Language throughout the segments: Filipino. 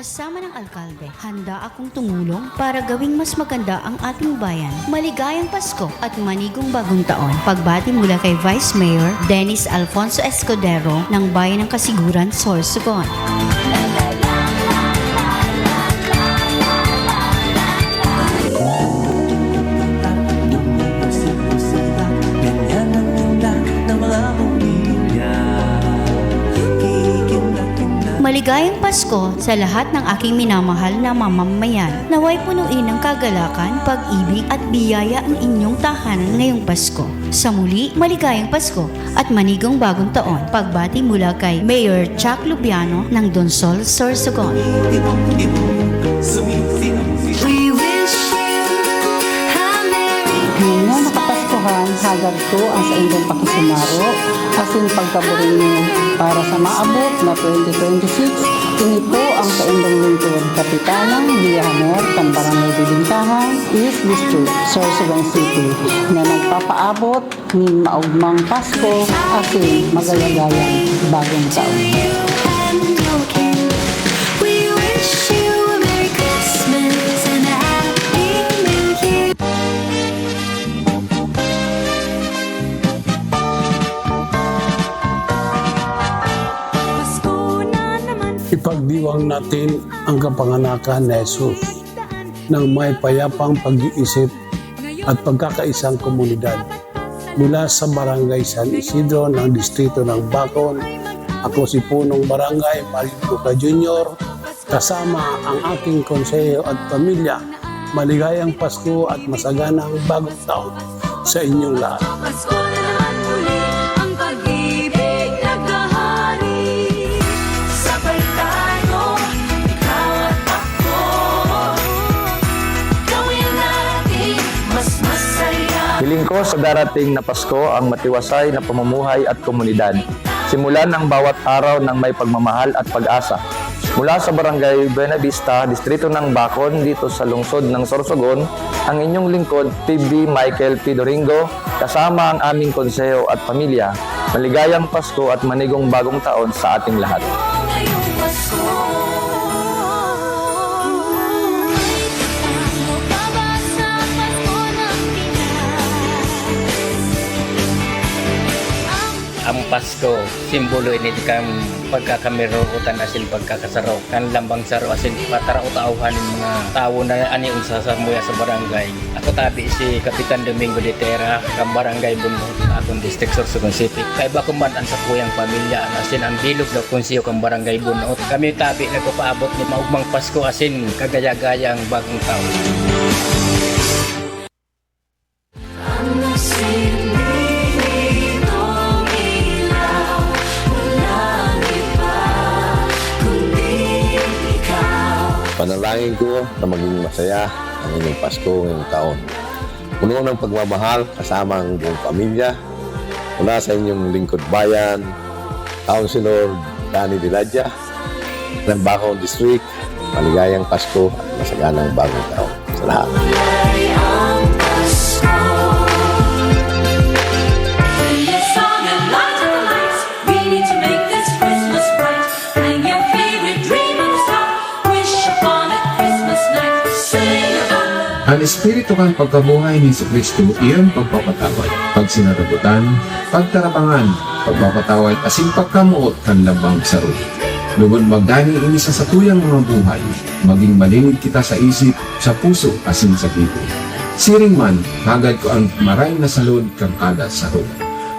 Kasama ng alkalde, handa akong tumulong para gawing mas maganda ang ating bayan. Maligayang Pasko at manigong bagong taon. Pagbati mula kay Vice Mayor Dennis Alfonso Escudero ng Bayan ng Kasiguran, Sorsogon. Maligayang Pasko sa lahat ng aking minamahal na mamamayan. Naway punuin ng kagalakan, pag-ibig at biyaya ang inyong tahanan ngayong Pasko. Sa muli, maligayang Pasko at manigong bagong taon. Pagbati mula kay Mayor Chuck Lubiano ng Donsol, Sorsogon. Nga nakapaskuhan, hagad ko ang sa inyong pakisumaro, asin pagkaburin niyo para sa maabot na 2026. Ini po ang sa inyong lingkod, Kapitanang Villahamor, Barangay Bibintahan, East District, Sorsogon City, na nagpapaabot ng maugmang Pasko, asin magayagayang bagong taon. Ipagdiwang natin ang kapanganakan ni Jesus ng may payapang pag-iisip at pagkakaisang komunidad. Mula sa Barangay San Isidro ng Distrito ng Bacon, ako si Punong Barangay Mario Luca Jr. kasama ang aking konseho at pamilya. Maligayang Pasko at masaganang bagong taon sa inyong lahat. Pasko na naman muli, ang pag-ibig naghahari. Sabay tayo, ikaw at ako. Gawin natin mas masaya. Hiling ko sa darating na Pasko ang matiwasay na pamumuhay at komunidad. Simulan ang bawat araw ng may pagmamahal at pag-asa. Mula sa Barangay Buena Vista, Distrito ng Bacon, dito sa lungsod ng Sorsogon, ang inyong lingkod, PB Michael P. Doringo, kasama ang aming konseho at pamilya. Maligayang Pasko at manigong bagong taon sa ating lahat. Ngayong Pasko. Mabasa Pasko ng Pinas. Ang Pasko, simbolo ini kang pagkakamiruutan asin pagkakasaraw kan lambang saro asin pataraw-tauhan ng mga tao na ani unsa sa muya sa barangay. Ako tabi si Kapitan Domingo de Terra kang Barangay Bunot akong District Sorsogon City. Kay ba kuman ang sa kuyang pamilya asin ang bilog daw konseyo kang Barangay Bunot. Kami tabi nagpapaabot ni maugmang Pasko asin kagaya-gayang bagong taon. Ang nagsilbi nitong ilaw, walang iba kundi ikaw. Panalangin ko na maging masaya ang inyong Pasko ngayong taon. Puno ng pagmamahal kasama ang buong pamilya. Mula sa inyong lingkod bayan, Councilor Danny Diladja ng Bacon District, maligayang Pasko at masaganang bagong taon sa lahat. Kulay ang Pasko. Sing a song and light up the lights. We need to make this Christmas bright. Hang your favorite dream on the star. Wish upon a Christmas night. Sing about Ang espiritu kang pagkabuhay ni Jesucristo iyon pagpapatawad, pagsinarabutan, pagtarabangan, pagpapatawad asin pagkamuot kan labang saro. Lugod magdani ini sa satuyang mga buhay, maging malinid kita sa isip, sa puso asin sa bibig. Siring man, hagad ko ang maray na salud kang kada saro.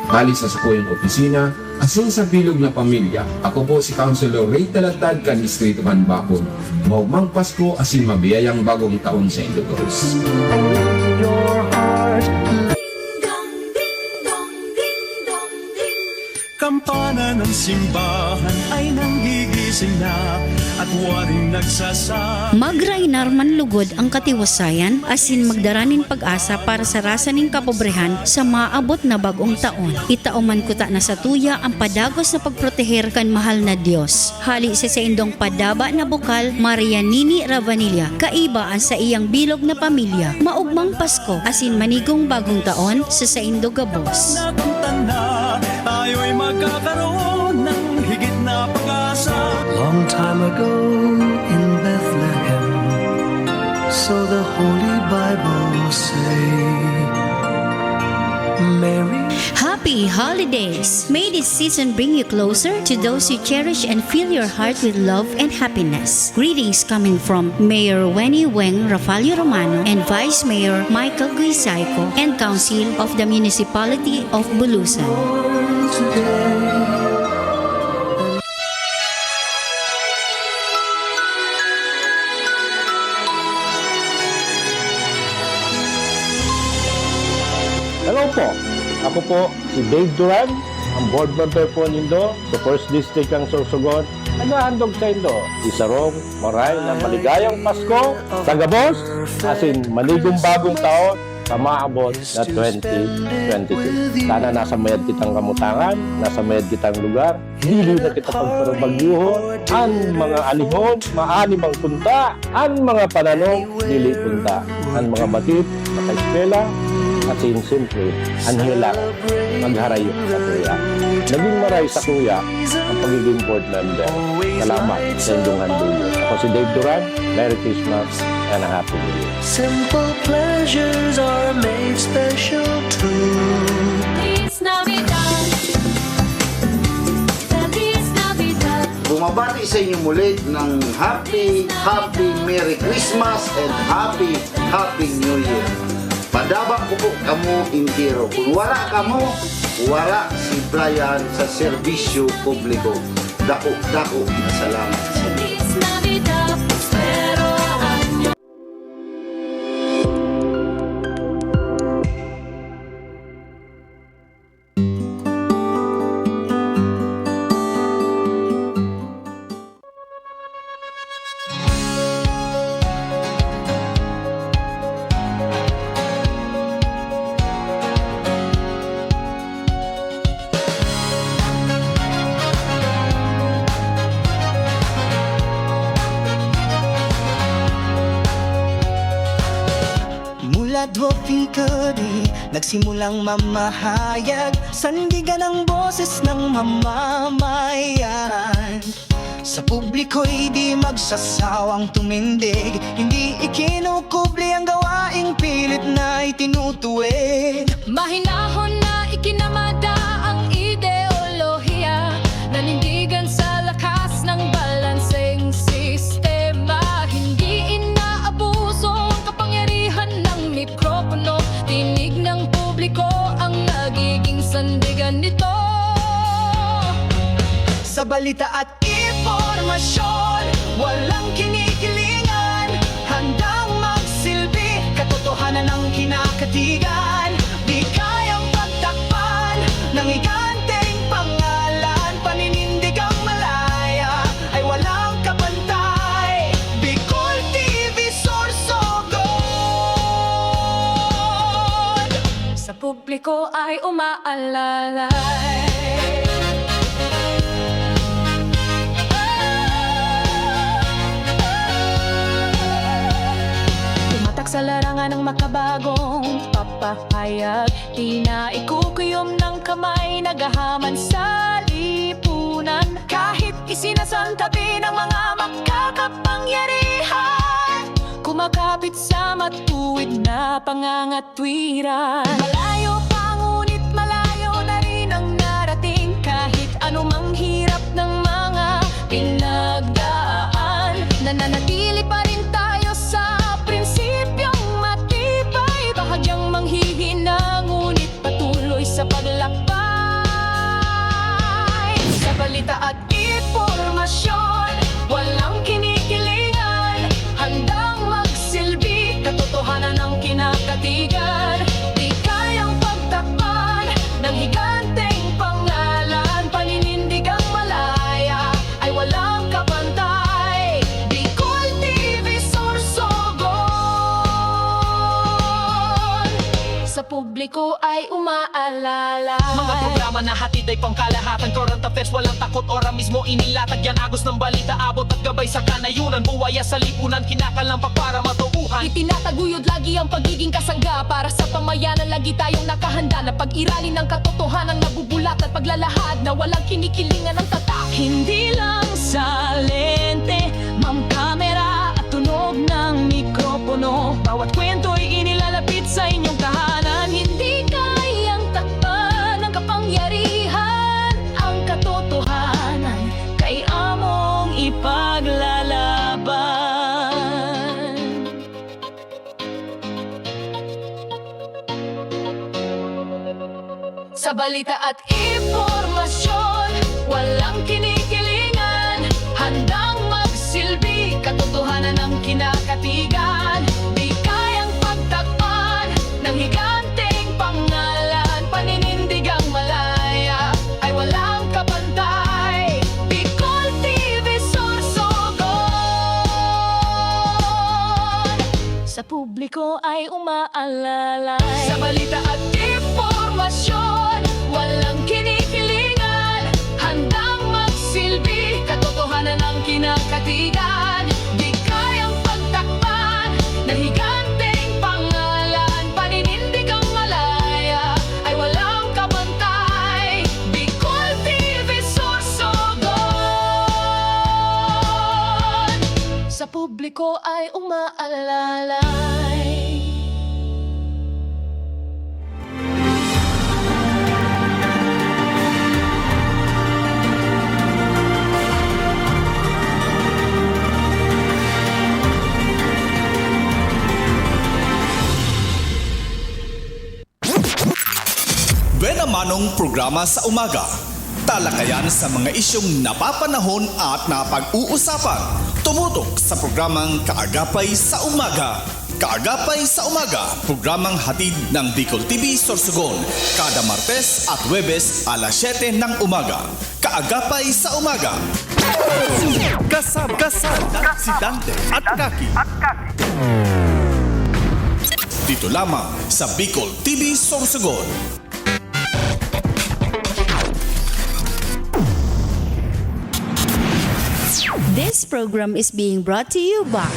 Bali sa sakuyang opisina, asin sa bilog na pamilya, ako po si Councilor Ray Talatad kan Distrito ng Bacon. Maugmang Pasko asin mabiyayang bagong taon sa Ilocos. ding dong, ding dong, ding dong, ding. Kampana ng simbahan ay nanggigising na at waring nagsasabi. Magrainar man lugod ang katiwasayan asin magdaranin pag-asa para sa rasaning kapobrehan sa maabot na bagong taon. Itauman kuta na sa tuya ang padagos na pagproteher kan mahal na Dios. Hali sa indong padaba na bukal Maria Nini Ravanilla, kaiba ang sa iyang bilog na pamilya. Maugmang Pasko asin manigong bagong taon sa Saindo Gabos. Naguntan na tayo'y magkakaroon ng higit na pag-asa. Long time ago in holidays. May this season bring you closer to those you cherish and fill your heart with love and happiness. Greetings coming from Mayor Wenny Weng Rafalio Romano and Vice Mayor Michael Guisaico and Council of the Municipality of Bulusan. Hello po, ako po si Dave Duran, ang board member po nindo sa First District ng Sorsogon. Naghahandog sa indo, isarong maray na maligayang Pasko, tagabos, asin maligong bagong taon, sa maabot na 2022. Sana nasa mayad kitang kamutangan, nasa mayad kitang lugar, dili na kita pagparabagyuhon, an mga alihon, maani mang punta, an mga pananong, dili punta, an mga batid, maka-eskwela, at simple, anhilang magharayo sa kuya. Naging maray sa kuya ang pagiging board member. Salamat sa inyong handulog. Ako si Dave Duran. Merry Christmas and a Happy New Year. Simple pleasures are made special too. Feliz Navidad. Feliz Navidad. Bumabati sa inyo muli ng Happy Merry Christmas and Happy New Year. Padabak ko po kamo intiro. Kung wala kamo, wala simplayan sa serbisyo publiko. Dako na salamat. Feliz Navidad. Prospero año. Mula dwaping kadi, nagsimulang mamahayag, sandigan ang boses ng mamamayan. Sa publiko'y di magsasawang tumindig, hindi ikinukubli ang gawaing pilit na itinutuwid. Mahinahon na ikinamada ang ideolohiya, nanindigan sa lakas ng balanseng sistema. Hindi inaabuso ang kapangyarihan ng mikropono, tinig ng publiko ang nagiging sandigan nito. Sa balita at impormasyon, walang kinikilingan, handang magsilbi, katotohanan ng kinakatigan. Di kayang pagtakpan ng higanteng pangalan, paninindigang malaya ay walang kapantay. Bicol TV Sorsogon, Sa publiko ay umaalalay. Tumatak sa larangan ng makabagong papahayag, di na ikukuyom ng kamay, nagahaman sa lipunan. Kahit isinasantabi ng mga makakapangyarihan, kumakapit sa matuwid na pangangatwiran. Malayo pa ngunit malayo na rin ang narating, kahit anumang hirap ng mga pinagdaan. Nananatili pa rin tayo sa prinsipyong matibay, bahagyang manghihina ngunit patuloy sa paglakbay. Sa balita at impormasyon, walang kinikilingan, handang magsilbi, katotohanan ng kinakatigan. Di kayang pagtakpan ng higanteng pangalan, paninindigang malaya ay walang kapantay. Bicol TV Sorsogon, sa publiko ay umaalala. mga programa na hatid ay pangkalahatan, current affairs, walang takot, ora mismo inilatag yan. Agos ng balita, abot at gabay sa kanayunan, buwaya sa lipunan, kinakalampak para matubuhan. Itinataguyod lagi ang pagiging kasangga, para sa pamayanan lagi tayong nakahanda na pag-iralin ng katotohanan, nabubulat at paglalahad na walang kinikilingan ng tatak. Hindi lang sa lente, ma'am, kamera at tunog ng mikropono, bawat kwento'y inilalapit sa inyong tahanan. Hindi kayang takpan ng kapangyarihan Sa balita at impormasyon, walang kinikilingan, handang magsilbi, katotohanan ng kinakatigan. Di kayang pagtakpan ng higanteng pangalan, paninindigang malaya ay walang kapantay. Bicol TV Sorsogon, sa publiko ay umaalalay. Sa balita at impormasyon, walang kinikilingan, handang magsilbi, katotohanan ng kinakatigan. Di kayang pagtakpan ng higanteng pangalan, paninindigang malaya ay walang kapantay. Bicol TV Sorsogon, sa publiko ay umaalalay. Buena Manong programa sa umaga. Talakayan sa mga isyong napapanahon at napag-uusapan. Tumutok sa programang Kaagapay sa Umaga. Kaagapay sa Umaga, programang hatid ng Bicol TV Sorsogon. Kada Martes at Huwebes alas 7 ng umaga. Kaagapay sa Umaga. Kasama si Dante at Kaki. Dito lamang sa Bicol TV Sorsogon. This program is being brought to you by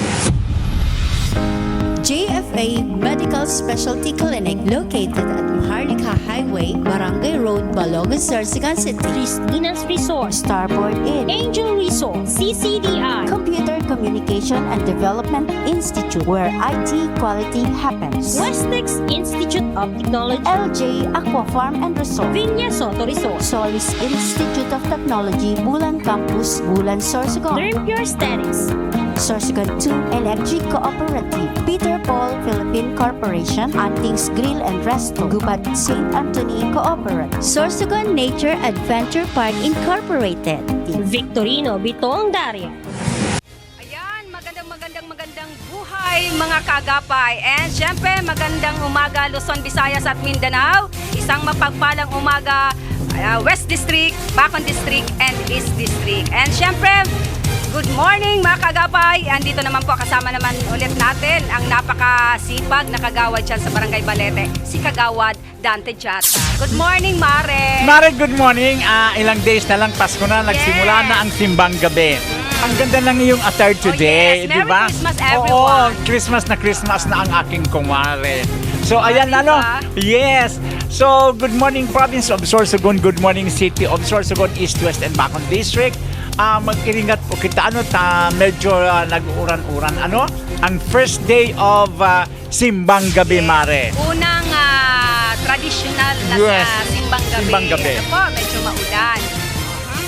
JFA Medical Specialty Clinic located at Maharlika Highway, Barangay Road, Balogan, Sorsogon City. Christina's Resort, Starboard Inn, Angel Resort, CCDI, Computer Communication and Development Institute, where IT quality happens. Westex Institute of Technology, LJ Aqua Farm and Resort, Viña Soto Resort, Solis Institute of Technology, Bulan Campus, Bulan, Sorsogon. Learn Pure Aesthetics, Sorsogon 2 Electric Cooperative, Peter Paul Philippine Corporation, Antings Grill and Resto, Gubat St. Anthony Cooperative, Sorsogon Nature Adventure Park Incorporated, Victorino Bitong Dario. Ayan, magandang buhay mga kaagapay. And syempre, magandang umaga Luzon, Visayas at Mindanao. Isang mapagpalang umaga West District, Bacon District, and East District. And syempre, good morning mga kagapay! Andito naman po kasama naman ulit natin ang napakasipag na kagawad dyan sa Barangay Balete, si Kagawad Dante Chata. Good morning, Mare! Mare, good morning! Ilang days na lang, Pasko na, nagsimula na ang simbang gabi. Ang ganda ng iyong attire today, yes. di ba? Merry Christmas, everyone! Oo, Christmas na ang aking kumare. So, ayan diba? ano? Yes! So, good morning province of Sorsogon, good morning city of Sorsogon, East, West, and Bacon District. Mag-iringat po kita, medyo nag-uran-uran, ang first day of Simbang Gabi, Mare. Unang traditional na Simbang Gabi. Ano po, medyo maulan.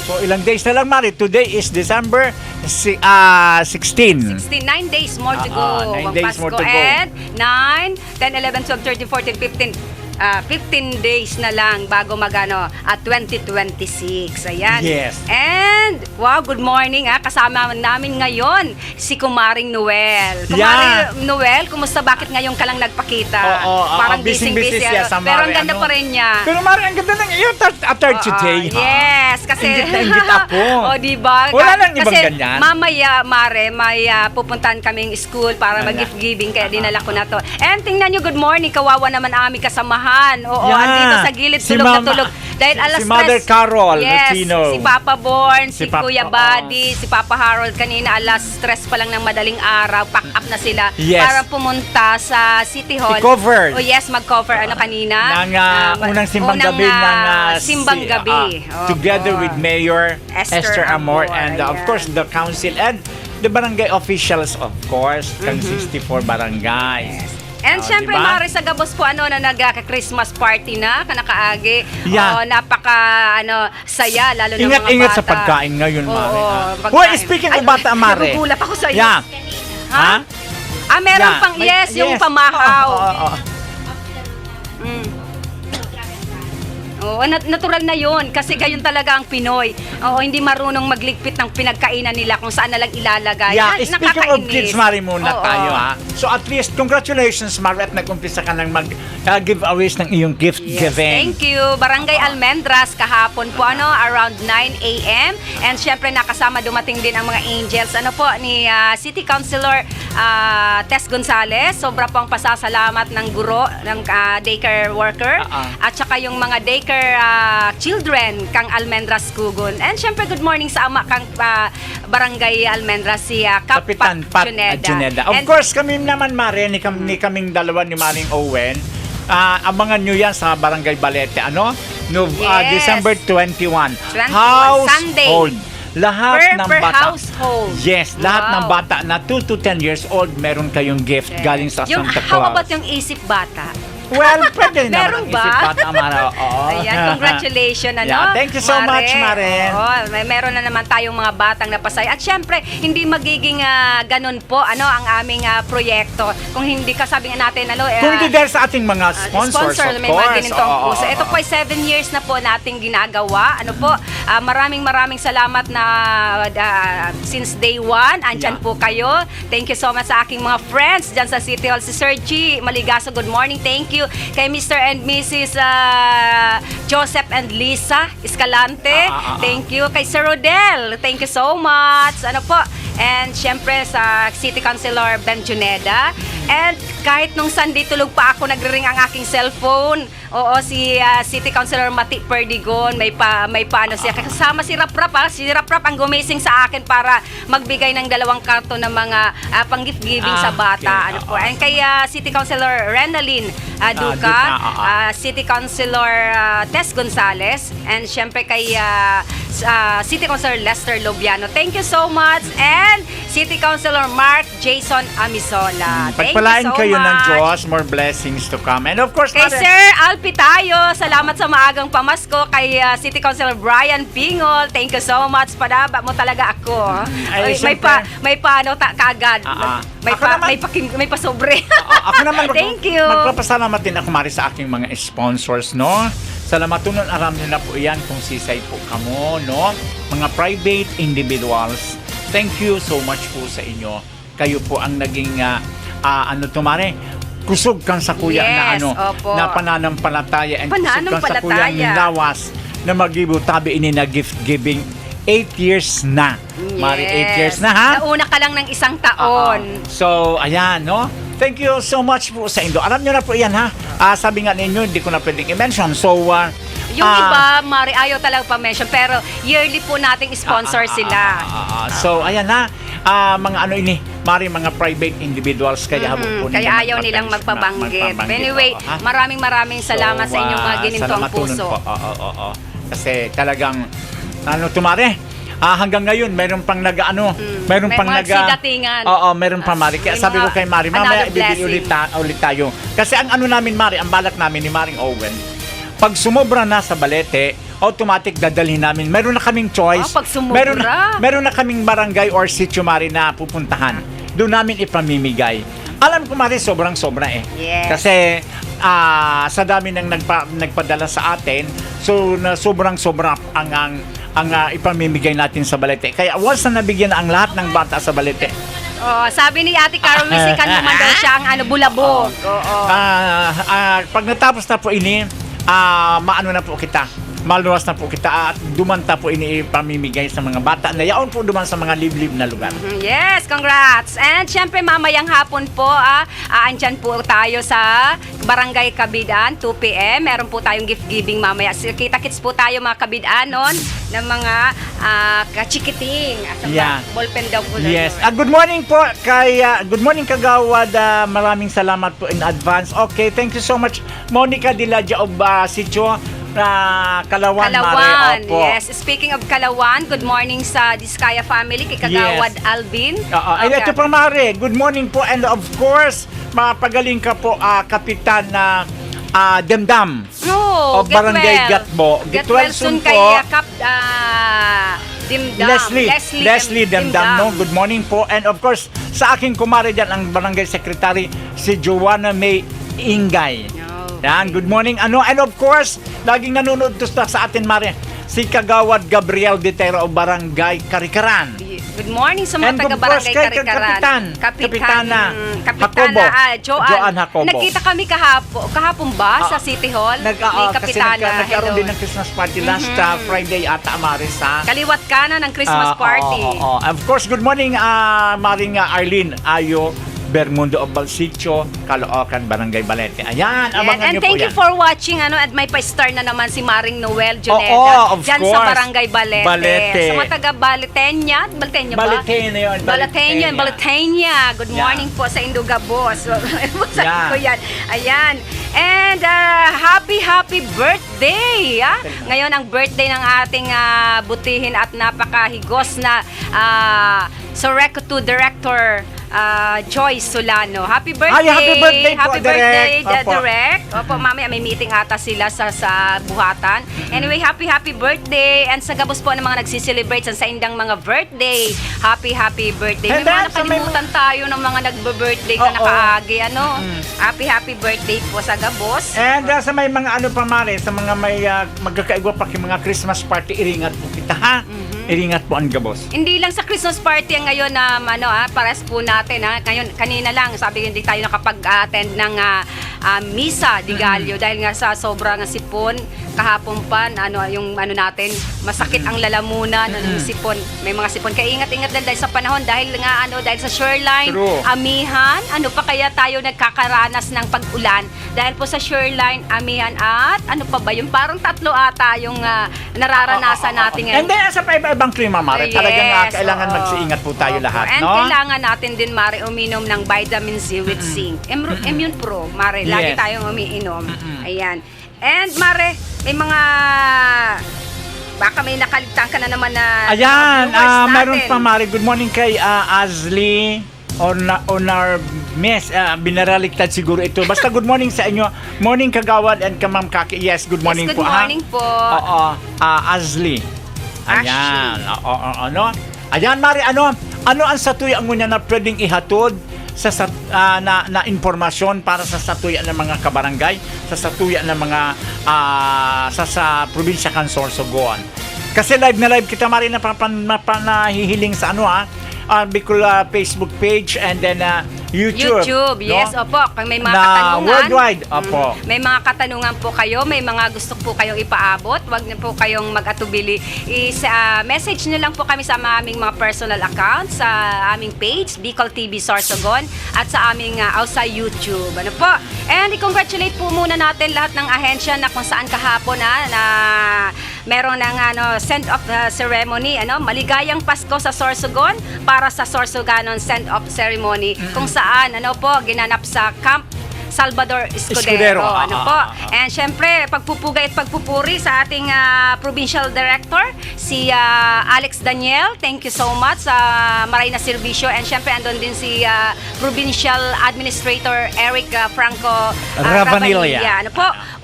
So, ilang days na lang, Mare. Today is December 16. 9 days more to go. 9 days more to go. And 9, 10, 11, 12, 13, 14, 15 days na lang bago magano at 2026. Ayan. Yes. And wow, good morning kasama namin ngayon si Kumaring Noel. Kumaring Noel, kumusta? Bakit ngayon ka lang nagpakita? Parang busy siya sa Mare. Pero ang ganda pa rin niya. Pero Mare, ang ganda ng iyong attire today. Yes, kasi Ingit ako. diba? Wala nang ibang kasi ganyan. Mamaya, Mare, may pupuntahan kaming school para mag-gift giving, kaya dinala ko na to. And tingnan nyo, good morning, kawawa naman aming kasamahan. Oo, andito sa gilid, tulog na tulog. Dahil alas si Mother Carol, yes, Lucino. si Papa Born, si Papa, Kuya Buddy, si Papa Harold, kanina alas 3 pa lang ng madaling araw, pack up na sila para pumunta sa City Hall. I-cover. Oh yes, mag-cover kanina. Ng unang simbang gabi ng simbang gabi. Together with Mayor Esther Amor and of course the council and the barangay officials, of course, kang 64 barangay. Yes. And syempre, diba? Mare, sa Gabos po, nagka-Christmas party na, kanakaagi. Yeah. Saya, lalo na mga bata. Ingat sa pagkain ngayon, Mare. Well, speaking of bata, Mare. Nagugulat ako sa'yo. Yeah. Ha? Meron pang, yung pamahaw. Oo, natural na yun kasi gayon talaga ang Pinoy. Oo, hindi marunong magligpit ng pinagkainan nila kung saan nalang ilalagay. Yeah, speaking of Nakakainis. kids, Mari, muna Oo. tayo ha. So at least, congratulations, Mari, at nag-umpisa ka ng mag-giveaways ng iyong gift giving. Thank you. Barangay Almendras kahapon po around 9 a.m. And syempre nakasama dumating din ang mga angels ni City Councilor Tess Gonzales. Sobra pong pasasalamat ng guro ng daycare worker at saka yung mga daycare children kang Almendras Kugon. And syempre good morning sa ama kang Barangay Almendras si Kapitan Pat Juneda. Of course, kami naman, Mari, ni kaming dalawa ni Maring Owen, abangan nyo yan sa Barangay Balete. Yes. December 21. Sunday. Household. Lahat ng Per bata. household. Yes, lahat ng bata na 2 to 10 years old, meron kayong gift galing sa Yung, Santa how Claus. about yung isip bata? Well, pwede Meron naman ba? isip bata, Mara. Oo. Ayan, congratulations, Yeah, thank you so much, Mare. Oo, meron na naman tayong mga batang napasaya. At syempre, hindi magiging ganun po ang aming proyekto. Kung hindi ka sabi nga natin, Kung hindi dahil sa ating mga sponsors, of may course. mga ganitong Oo, puso. oo, Ito po ay 7 years na po nating ginagawa. Maraming salamat na since day 1, andyan po kayo. Thank you so much sa aking mga friends dyan sa City Hall. Si Sir G Maligaso, good morning. Thank you. Kay Mr. and Mrs. Joseph and Lisa Escalante. Thank you. Kay Sir Rodel, thank you so much. And syempre sa City Councilor Ben Juneda. And kahit nung Sunday tulog pa ako, nagre-ring ang aking cellphone. Oo, si City Councilor Mati Perdigon, may paano siya. Kasama si Raprap, si Raprap ang gumising sa akin para magbigay ng 2 karton ng mga pang-gift giving sa bata. Okay. And kay City Councilor Renalyn Duca, City Councilor Tess Gonzales, and syempre kay City Councilor Lester Lobiano. Thank you so much. And City Councilor Mark Jason Amisola. Thank Pagpalain you so kayo much. ng Diyos, more blessings to come. And of course, Kay Mare, Sir Alpi tayo, salamat sa maagang pamasko. Kay City Councilor Brian Pingol, thank you so much. Padaba mo talaga ako. Ay, may paano kaagad. May pasobre. ako naman, Thank you. magpapasalamat din ako, Mari, sa aking mga sponsors, Salamat nun, aram nyo na po yan kung sisay po kamo, Mga private individuals, thank you so much po sa inyo. Kayo po ang naging, Mari, kusog kang sa kuya Yes, na opo. na pananampalataya and kusog kang sa kuya Pananampalataya. ng lawas na magibutabi ini na gift giving 8 years na. Mari, 8 years na, ha? Nauna ka lang ng 1 taon. So, ayan, Thank you so much po sa Indo. Alam nyo na po yan, ha? Sabi nga ninyo, hindi ko na pwedeng i-mention. So, Yung iba, Mari, ayaw talaga pa-mention. Pero yearly po nating sponsor sila. So, ayan na. Mga Mari, mga private individuals. Kaya Kaya ayaw nilang magpabanggit. Anyway, maraming salamat sa inyong mga ginintong puso. Oo. Kasi talagang, Mari, hanggang ngayon, mayroon pang mayroon pang mga sidatingan. Oo, mayroon pa, Mari. Kaya May sabi ko mga kay Mari, mamaya another ibibigay ulit tayo. Kasi ang namin, Mari, ang balak namin ni Maring Owen, pag sumobra na sa Balete, automatic dadalhin namin. Meron na kaming choice. Pag sumobra? Meron na kaming barangay or sitio, Mari, na pupuntahan. Doon namin ipamimigay. Alam ko, Mari, sobrang-sobra Yes. Kasi sa dami ng nagpadala sa atin, so na sobrang-sobra ang ipamimigay natin sa Balete. Kaya once na nabigyan na ang lahat ng bata sa Balete, sabi ni Ate Carol, wisikan naman daw siya ang bulabog. pag natapos na po ini, maano na po kita, maluwas na po kita at dumanta po ini ipamimigay sa mga bata na yaon po duman sa mga liblib na lugar. Yes, congrats. And syempre mamayang hapon po, andyan po tayo sa Barangay Kabidaan, 2 p.m. Meron po tayong gift giving mamaya. Kita-kits po tayo mga Kabidaan ng mga kachikiting. Yeah. Ballpen daw po. Yes. Good morning po good morning Kagawad. Maraming salamat po in advance. Okay, thank you so much. Monica Diladja of Sitio Kalawan, Mare. Opo. Yes. Speaking of Kalawan, good morning sa Diskaya family, kay Kagawad Alvin. Ay, ito pa, Mare. Good morning po, and of course, mapagaling ka po, Kapitan na Demdam of Barangay Gatbo. Get well soon po. kay Dimdam. Leslie Demdam. Good morning po. And of course, sa aking kumare dyan, ang Barangay Secretary, si Joanna May Ingay. Yan, good morning. Ano, and of course, laging nanonood to sa atin, Mare, si Kagawad Gabriel Ditero o Barangay Karikaran. Good morning sa And mga of course, taga-barangay kay Karikaran. Kapitana Kapitana Joan Jacobo. Nakita kami kahapon ba sa City Hall ni Kasi Kapitana? nagkaroon Hello. din ng Christmas party last Friday ata, Mare, sa Kaliwat kanan ng Christmas party. Of course, good morning, Maring Arlene Ayo Bermundo of Balsitio, Caloocan, Barangay Balete. Ayan, abangan And niyo po thank yan. you for watching. At may pa-star na naman si Maring Noel Oo, Juneda. of Diyan sa course. Barangay Balete. Balete. Sa mga taga Baletenya ba? Baletenya yun. Baletenya. Good morning po sa Indugabos. Sabi ko yan. Ayan. And happy birthday. Ngayon ang birthday ng ating butihin at napakahigos na Soreco 2 Director Joyce Solano. Happy birthday! Happy birthday po, Happy birthday, Direk. Opo. Direk. Opo, mamaya may meeting ata sila sa buhatan. Anyway, happy birthday! And sa gabos po ng mga nagsiselebrate sa indang mga birthday. Happy birthday. May And then, mga nakalimutan tayo ng mga nagbe-birthday na nakaagi. Happy birthday po sa gabos. And sa may mga ano pa, Mare, sa mga may magkakaigwa pa yung mga Christmas party, iringat po kita, ha? Iringat po ang gabos. Hindi lang sa Christmas party ang ngayon na pares po natin ngayon kanina lang sabi hindi tayo nakapag-attend ng misa di Gallo dahil nga sa sobrang sipon kahapon pa yung natin masakit ang lalamunan ng sipon. May mga sipon kaya ingat dahil sa panahon dahil nga dahil sa shoreline, True. amihan, pa kaya tayo nagkakaranas ng pag-ulan dahil po sa shoreline, amihan at pa ba yung parang 3 ata yung nararanasan natin ngayon. And then sa ibang klima, Mare, talagang kailangan magsiingat po tayo lahat, And no? kailangan natin din, Mare, uminom ng vitamin C with zinc. Immune Pro, Mare, lagi Yes. tayong umiinom. Ayan. And, Mare, may mga baka may nakaligtaan ka na naman na Ayan, viewers natin. meron pa, Mare. Good morning kay Azli Onar Miss. Binaraligtad siguro ito. Basta good morning sa inyo. Morning, Kagawad and Kamam Kaki. Yes, good morning Yes, po. good morning po. Oo, Azli. Ayan. Ano? Ayan, Mare, ano ang satuyan mo na pwedeng ihatod sa na informasyon para sa satuyan ng mga kabarangay, sa satuyan ng mga sa probinsya kan Sorsogon. Kasi live kita, Mari, na nahihiling sa Bicol Facebook page and then YouTube. Yes, no? opo. Kung may mga Na katanungan. worldwide, opo. May mga katanungan po kayo, may mga gusto po kayong ipaabot, wag na po kayong mag-atubili. Message nyo lang po kami sa aming mga personal account, sa aming page, Bicol TV Sorsogon, at sa aming sa YouTube. Ano po? And i-congratulate po muna natin lahat ng ahensya na kung saan kahapon na meron ng send-off ceremony. Maligayang Pasko sa Sorsogon para sa Sorsoganon send-off ceremony. Kung saan, ginanap sa Camp Salvador Escudero. And syempre, pagpupugay at pagpupuri sa ating provincial director, si Alex Daniel. Thank you so much sa maray na serbisyo. And syempre, andun din si provincial administrator Eric Franco Ravanilla.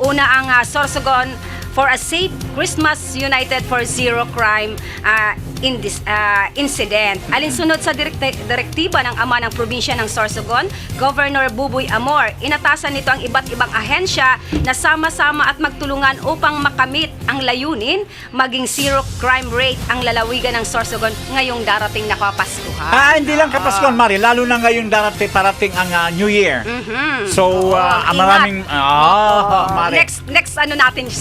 Una ang Sorsogon for a safe Christmas, united for zero crime in this incident. Alinsunod sa direktiba ng ama ng probinsya ng Sorsogon, Governor Buboy Amor, inatasan nito ang iba't ibang ahensya na sama-sama at magtulungan upang makamit ang layunin, maging zero crime rate ang lalawigan ng Sorsogon ngayong darating na Kapaskuhan. Hindi lang Kapaskuhan, Mari, lalo na ngayong parating ang New Year. So, maraming Mari. Next natin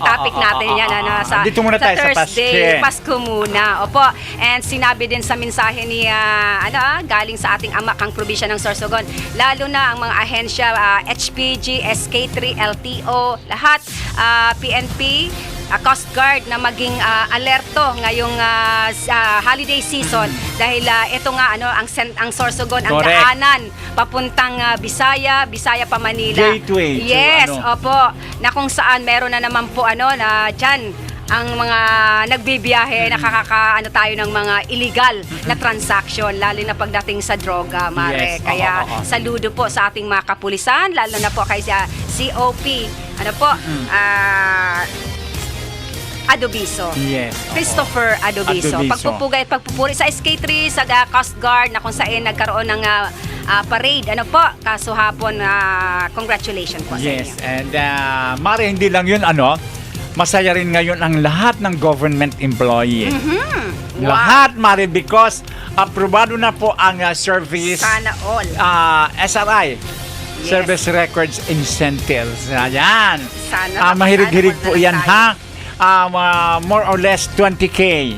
topic natin yan sa dito muna tayo sa Thursday, Pasko muna. Opo. And sinabi din sa mensahe ni galing sa ating amakang probinsya ng Sorsogon, lalo na ang mga ahensya HPG, SK3, LTO, lahat PNP, Coast Guard na maging alerto ngayong holiday season dahil ito nga ang Sorsogon ang Correct. daanan papuntang Bisaya pa Manila. Gateway. Yes, opo. Na kung saan meron na naman po na diyan ang mga nagbibiyahe, nakakakaano tayo ng mga illegal na transaction, lalo na pagdating sa droga, Mare. Yes. Kaya saludo po sa ating mga kapulisan, lalo na po kay COP, Adobiso. Yes. Christopher Adobiso. Adobiso. Pagpupugay at pagpupuri sa SK3, sa Coast Guard, na kung saan nagkaroon ng parade. Ano po, kaso hapon, congratulations po sa Yes, inyo. and Mare, hindi lang yun, masaya rin ngayon ang lahat ng government employee. Mhm. Lahat, Mare, because aprobado na po ang service Sana all. SRI. Yes. Service Records Incentives. Ayan. Sana Mahirig-hirig sana po all na yan, lang ha? More or less 20K.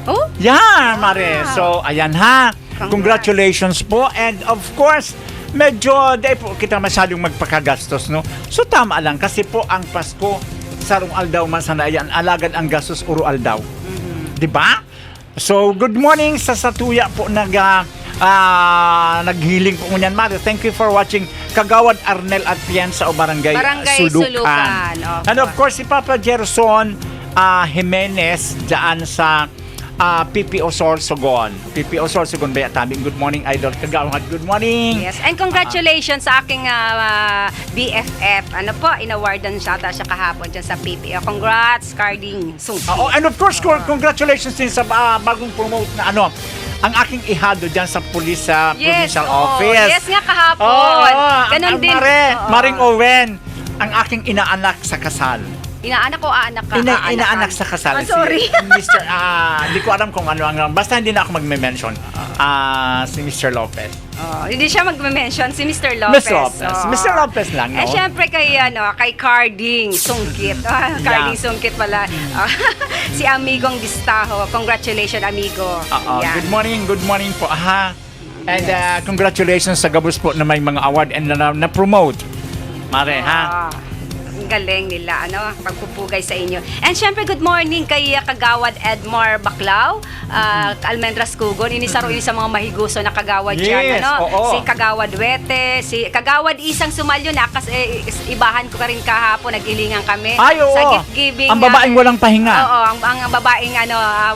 Oh? Yan, Mare. So, ayan ha. Congratulations po. And of course, medyo di po kita masyadong magpakagastos, no? So, tama lang. Kasi po, ang Pasko, sarong aldaw man sana yan. Alagad ang gastos, uro aldaw. Di ba? So, good morning sa Satuya po naghiling po ngunyan, Mare. Thank you for watching Kagawad Arnel at Piensa o Barangay Sulukan. And of course, si Papa Gerson Jimenez dyan sa PPO Sorsogon. PPO Sorsogon ba tabing? Good morning, Idol Kagawad. Good morning. Yes, and congratulations sa aking BFF. Ano po, inawardan siya kahapon dyan sa PPO. Congrats, Carding Sungki. And of course, congratulations din sa bagong promote na ang aking ihado dyan sa police provincial office. Yes nga kahapon. Ganon din. Maring Owen, ang aking inaanak sa kasal. Inaanak ko, aanak ka. Inaanak sa kasal. Sorry. Si Mr. Hindi ko alam kung ano ang basta hindi na ako magme-mention. Si Mr. Lopez. Hindi siya magme-mention si Mr. Lopez. Miss Lopez. Mr. Lopez lang, no? Syempre kay Carding Sungkit. Carding Sungkit pala. Si Amigong Distaho. Congratulations, amigo. Yan. Good morning po. And congratulations sa Gabos po na may mga award and na-promote. Mare, ha? Ang galing nila, pagpupugay sa inyo. And syempre, good morning kay Kagawad Edmar Baclao, Almendras Cugon. Inisaro ini sa mga mahiguso na kagawad dyan. Si Kagawad Wete, si Kagawad Isang Sumalyo na kasi ibahan ko ka rin kahapon, nag-ilingan kami. Ay, oo. Sa gift giving. Ang babaeng walang pahinga. Oo, ang babaeng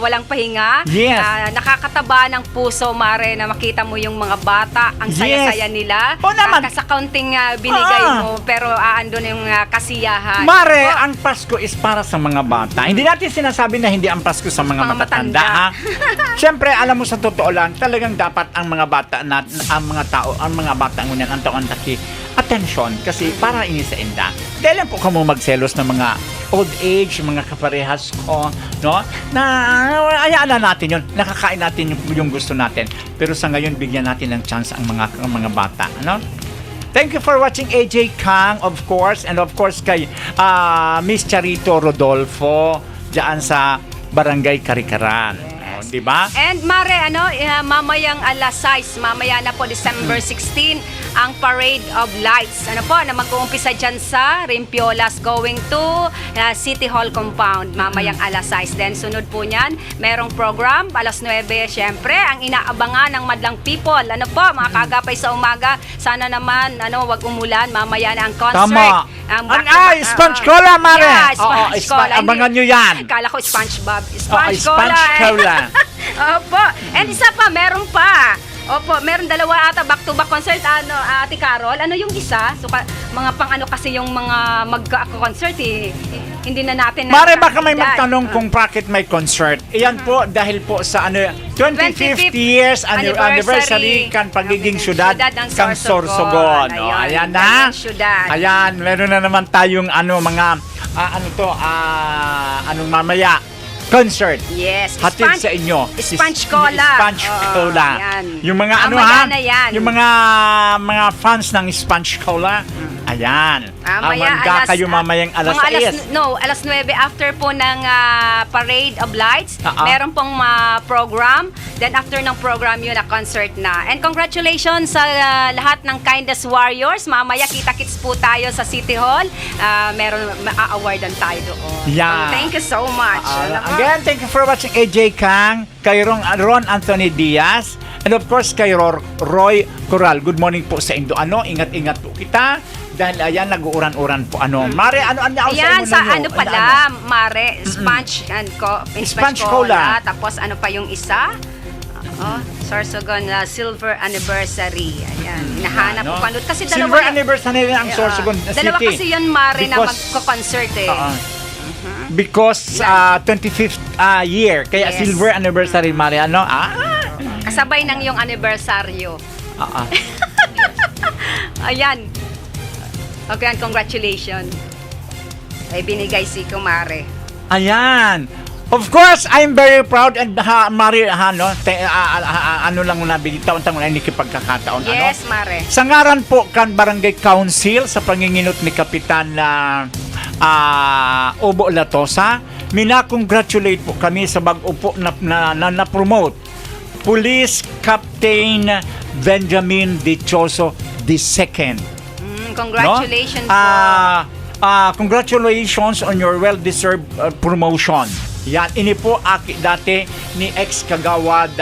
walang pahinga. Yes. Nakakataba ng puso, Mare, na makita mo yung mga bata. Ang saya-saya nila. O naman. Sa kaunting binigay mo, pero andun yung kasiyahan. Mare, ang Pasko is para sa mga bata. Hindi natin sinasabi na hindi ang Pasko sa mga matatanda, ha? Siyempre, alam mo sa totoo lang, talagang dapat ang mga bata ang mga bata ngunyan ang taon taki attention kasi para ini sa inda. Dahil lang po kamo magselos ng mga old age, mga kaparehas ko, no? Na ayaan na natin yun. Nakakain natin yung gusto natin. Pero sa ngayon, bigyan natin ng chance ang mga bata, no? Thank you for watching AJ Kang, of course, and of course kay Miss Charito Rodolfo diyan sa Barangay Karikaran. Yes. Di ba? And Mare, mamayang alas 6, mamaya na po December 16, ang Parade of Lights. Na mag-uumpisa dyan sa Rimpiolas going to City Hall Compound, mamayang alas 6. Then sunod po niyan, merong program, alas 9, syempre, ang inaabangan ng madlang people. Mga kagapay sa umaga, sana naman, wag umulan, mamaya na ang concert. Tama. Sponge Cola, Mare. Yeah, Sponge Cola. Abangan nyo yan. Kala ko SpongeBob. Sponge Cola. Sponge Cola. Opo. And isa pa, meron pa. Opo, meron dalawa ata back-to-back concert. Ate Carol, yung isa? So, mga kasi yung mga mag-concert hindi na natin Mare, baka may magtanong kung bakit may concert. Iyan po dahil po sa 25th years anniversary kan pagiging syudad ng Sorsogon. Ayan na. Ayan, meron na naman tayong mamaya concert. Yes. Hatid sa inyo. Sponge Cola. Sponge Cola. Yung mga yung mga fans ng Sponge Cola. Ayan. Magka kayo mamayang alas 6. Alas 9 after po ng Parade of Lights. Meron pong program. Then after ng program yun, concert na. And congratulations sa lahat ng Kindness Warriors. Mamaya kita-kits po tayo sa City Hall. Meron ma-awardan tayo doon. Yeah. Thank you so much. Again, thank you for watching AJ Kang, kay Ron Anthony Diaz, and of course kay Roy Coral. Good morning po sa Indo. Ingat-ingat po kita. Dahil ayan, nag-uuran-uran po. Mare, ayan, sa pala, Mare, Sponge Cola. Tapos pa yung isa? Sorsogon Silver Anniversary. Ayan, hinahanap ko pa. Kasi Silver Anniversary ang Sorsogon City. Dalawa kasi yun, Mare, na magko-concert Because 25th year, kaya Yes. Silver Anniversary, Mare, kasabay ng yung anibersaryo. Ayan. Okay, congratulations. Ay binigay si Kumare. Ayan. Of course, I'm very proud and Mari, ano lang muna, taon-taon na pagkakataon. Yes, Mare. Sa ngaran po kan Barangay Council sa panginginot ni Kapitan Obo Latosa, mina-congratulate po kami sa bag-upo na promote Police Captain Benjamin Dichoso II. Congratulations congratulations on your well-deserved promotion. Yan, ini po dati ni ex-kagawad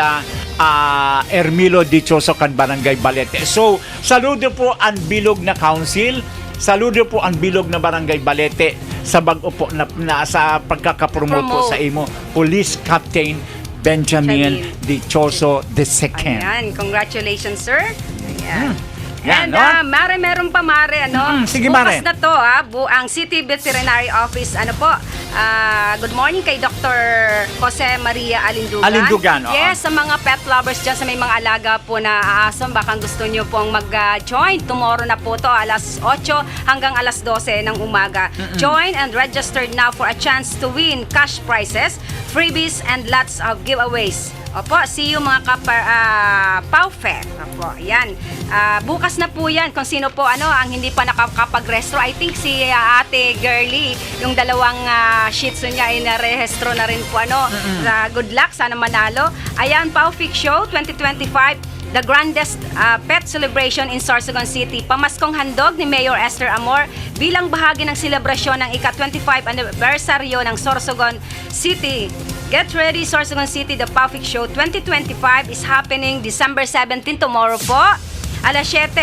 Ermilo Dichoso kan Barangay Balete. So, saludo po ang bilog na council, saludo po ang bilog na Barangay Balete sa bag-upo na sa pagkakapromote po sa imo, Police Captain Benjamin Dichoso II. Ayan, congratulations, sir. Ayan. Yan, And Mare, meron pa Mare, sige, bukas Mare. na to, ang City Veterinary Office, good morning kay Dr. Jose Maria Alindugan. Alindugan, oo. Yes, sa mga pet lovers dyan, sa may mga alaga po na aso, baka gusto nyo pong mag-join. Tomorrow na po to, alas 8 hanggang alas 12 ng umaga. Join and registered now for a chance to win cash prizes, freebies, and lots of giveaways. Opo, see you mga Pawfet. Opo, yan. Bukas na po yan. Kung sino po ang hindi pa nakakapag-restro. I think si Ate Girly, yung dalawang Shih Tzu niya ay narehestro na rin po. Good luck, sana manalo. Ayan, Pawfik Show 2025. The grandest pet celebration in Sorsogon City. Pamaskong handog ni Mayor Esther Amor bilang bahagi ng selebrasyon ng ika-25 anniversaryo ng Sorsogon City. Get ready, Sorsogon City, the Pawfik Show 2025 is happening December 17, tomorrow po. Alas 7,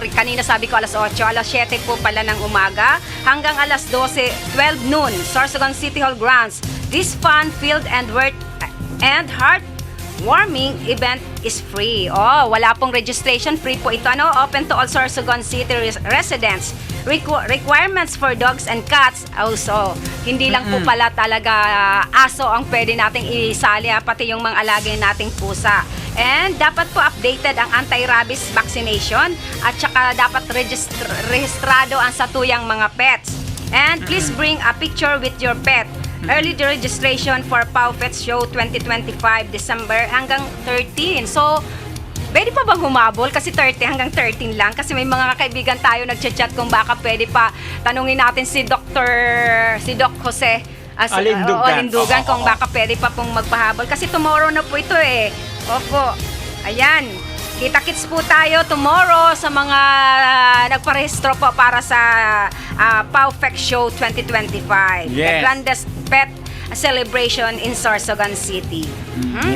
kanina sabi ko alas 8, alas 7 po pala ng umaga hanggang alas 12 noon, Sorsogon City Hall grounds. This fun-filled and heart-warming event is free. Wala pong registration, free po ito. Open to all Sorsogon City residents. Requirements for dogs and cats also. Hindi lang po pala talaga aso ang pwede nating isali, pati yung mga alagay nating pusa. And dapat po updated ang anti-rabies vaccination at saka dapat rehistrado ang satuyang mga pets. And please bring a picture with your pet. Early registration for Pawfet Show 2025 December hanggang 13. So, pwede pa bang humabol? Kasi 30 hanggang 13 lang. Kasi may mga kaibigan tayo nagchat-chat kung baka pwede pa. Tanungin natin si Doc Jose Alindugan kung baka pwede pa pong magpahabol. Kasi tomorrow na po ito eh. Opo. Ayan. Kita-kits po tayo tomorrow sa mga nagparehistro po para sa Pawfek Show 2025. Yes. The grandest pet celebration in Sorsogon City.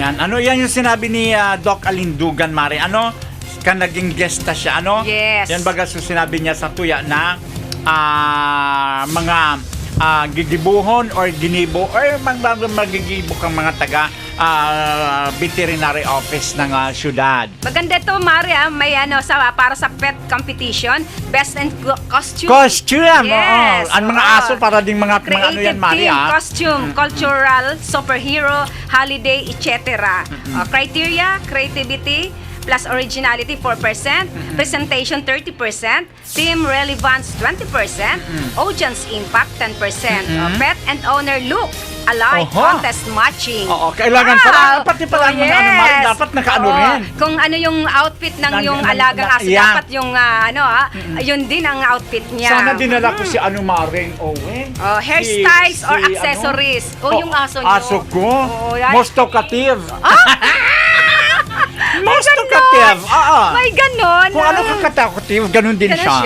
Yan. Yan yung sinabi ni Doc Alindugan, Mari. Naging guesta siya, Yes. Yan baga sinabi niya sa tuya na mga gigibuhon or ginibo or magigibo kang mga taga veterinary office ng syudad. Maganda ito, Mari, may para sa pet competition, best in costume. Costume, yes. Ang mga aso para ding mga ano yan, Mari, Creative costume, cultural, superhero, holiday, etc. Criteria, creativity, plus originality 4%, presentation 30%, team relevance 20%, audience impact 10%, pet and owner look alike, contest matching. Kailangan pati pala mga Mari, dapat nakaano rin. Kung ano yung outfit ng yung alagang aso, dapat yung yun din ang outfit niya. Sana dinala ko si Maring Owen. Hairstyles or accessories. Yung aso niyo. Aso ko. Most talkative. Most talkative. May ganon. Kung ano kakatakotive, ganon din siya.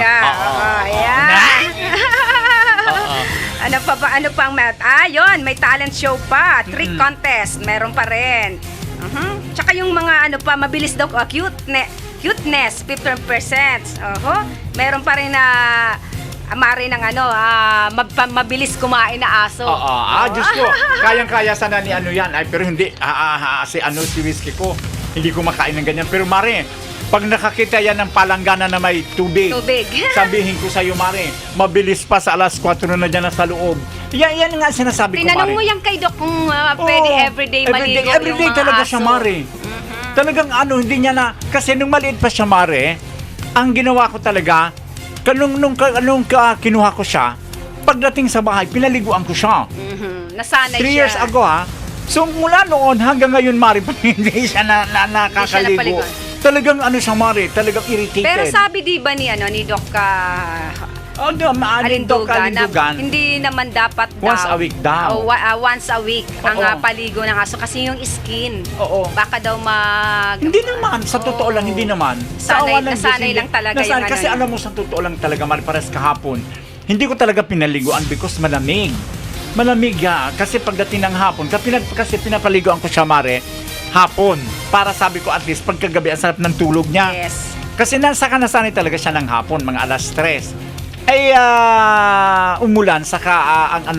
Ayan. Ano pa ang yun, may talent show pa, trick contest, meron pa rin. Tsaka yung mga mabilis daw, cuteness, 15%. Meron pa rin na Mari ng mabilis kumain na aso. Diyos ko, kayang-kaya sana ni yan. Pero hindi, si Whiskey ko, hindi ko makain ng ganyan. Pero Mari, pag nakakita yan ng palanggana na may tubig, sabihin ko sa'yo, Mari, mabilis pa sa alas 4 na dyan sa loob. Yan nga sinasabi ko, Mari. Tinanong mo yan kay Doc kung pwede everyday maligo everyday yung mga talaga aso. siya, Mari. Talagang ano, hindi niya na, kasi nung maliit pa siya, Mare, ang ginawa ko talaga, nung kinuha ko siya, pagdating sa bahay, pinaliguan ko siya. Nasanay 3 siya. years ago, ha? So, mula noon hanggang ngayon, Mare, hindi siya nakakaligo. napaligon. Talagang ano siya, Mare, talagang irritated. Pero sabi di ba ni Doc Alindugan na hindi naman dapat Once a week daw. Once a week ang Oo. paligo ng aso kasi yung skin. Oo. Baka daw Hindi naman, sa totoo lang, hindi naman. Sanay- Sa awa ng Diyos, nasanay hindi. lang talaga yung ano Kasi yun. alam mo, sa totoo lang talaga, Mare, pares kahapon, hindi ko talaga pinaliguan because malamig. Malamig kasi pagdating ng hapon, kasi pinapaliguan ko siya, Mare, hapon. Para sabi ko at least pagkagabi, ang sarap ng tulog niya. Yes. Kasi nasanay talaga siya ng hapon, mga alas 3. Ay umulan, saka ang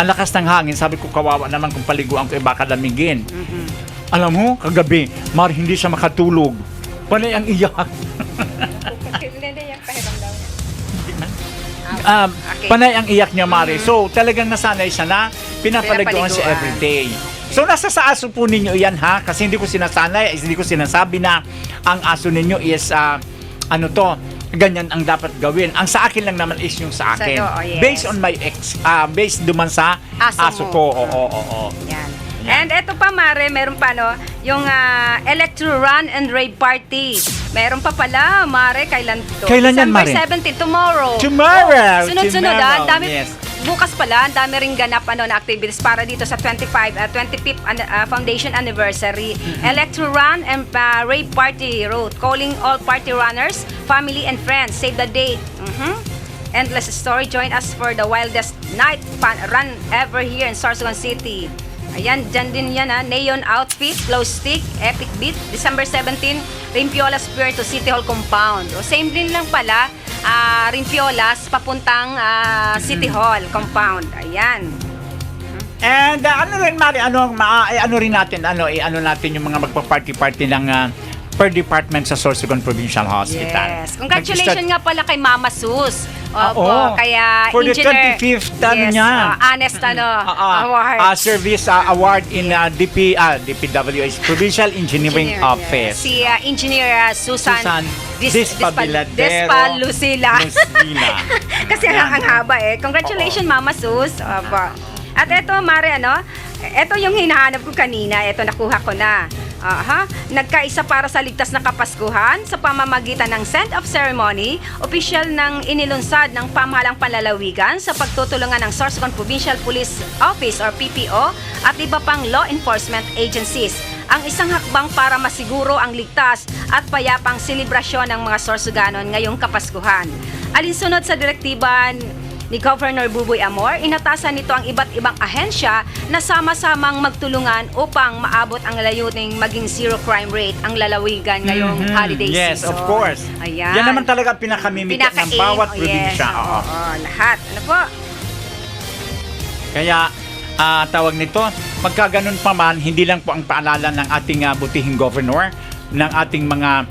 lakas ng hangin. Sabi ko, kawawa naman kung paliguan ko, baka lamigin. Alam mo, kagabi, Mare, hindi siya makatulog. Panay ang iyak. Panay ang iyak niya, Mare. So, talagang nasanay siya na pinapaliguan siya everyday. So, nasa sa aso po ninyo yan, ha? Kasi hindi ko sinasabi na ang aso ninyo is, ganyan ang dapat gawin. Ang sa akin lang naman is yung sa akin. Yes. Based on my based duman sa aso ko. Oo. Yan. And eto pa, Mare, meron pa yung Electro Run and Rave Party. Meron pa pala, Mare, kailan to? Kailan yan, Mare? December 17, tomorrow. Tomorrow! Sunod-sunod, Tomorrow, ang dami. yes. Bukas pala, ang dami ring ganap na activities para dito sa 25th Foundation Anniversary. Electro Run and Rave Party Road. Calling all party runners, family and friends. Save the date. Endless story. Join us for the wildest night fun run ever here in Sorsogon City. Ayan, dyan din yan Neon outfit, glow stick, epic beat. December 17, Rimpiolas Pier to City Hall Compound. O same din lang pala, Rimpiolas papuntang City Hall Compound. Ayan. And Mare, ano rin natin yung mga magpa-party-party ng per department sa Sorsogon Provincial Hospital. Yes. Congratulations nga pala kay Mama Sus. Opo, kaya for the engineer, 25th yes, honest award. Service award in DPWH Provincial Engineering Office. Si Engineer Susan Despalusila. Kasi ang haba Congratulations, Mama Sus. Opo. At eto, Mare, eto yung hinahanap ko kanina. Eto, nakuha ko na. Nagkaisa para sa ligtas na Kapaskuhan sa pamamagitan ng send-off ceremony, opisyal ng inilunsad ng pamahalang panlalawigan sa pagtutulungan ng Sorsogon Provincial Police Office or PPO at iba pang law enforcement agencies. Ang isang hakbang para masiguro ang ligtas at payapang selebrasyon ng mga Sorsoganon ngayong Kapaskuhan. Alinsunod sa direktiba ni Governor Buboy Amor, inatasan nito ang iba't ibang ahensya na sama-samang magtulungan upang maabot ang layuning maging zero crime rate ang lalawigan ngayong holiday season. Yes, of course. Ayan. Yan naman talaga pinakamimikit ng bawat probinsya. Yes, lahat. Ano po? Kaya, tawag nito, magkaganon pa man, hindi lang po ang paalala ng ating butihing governor, ng ating mga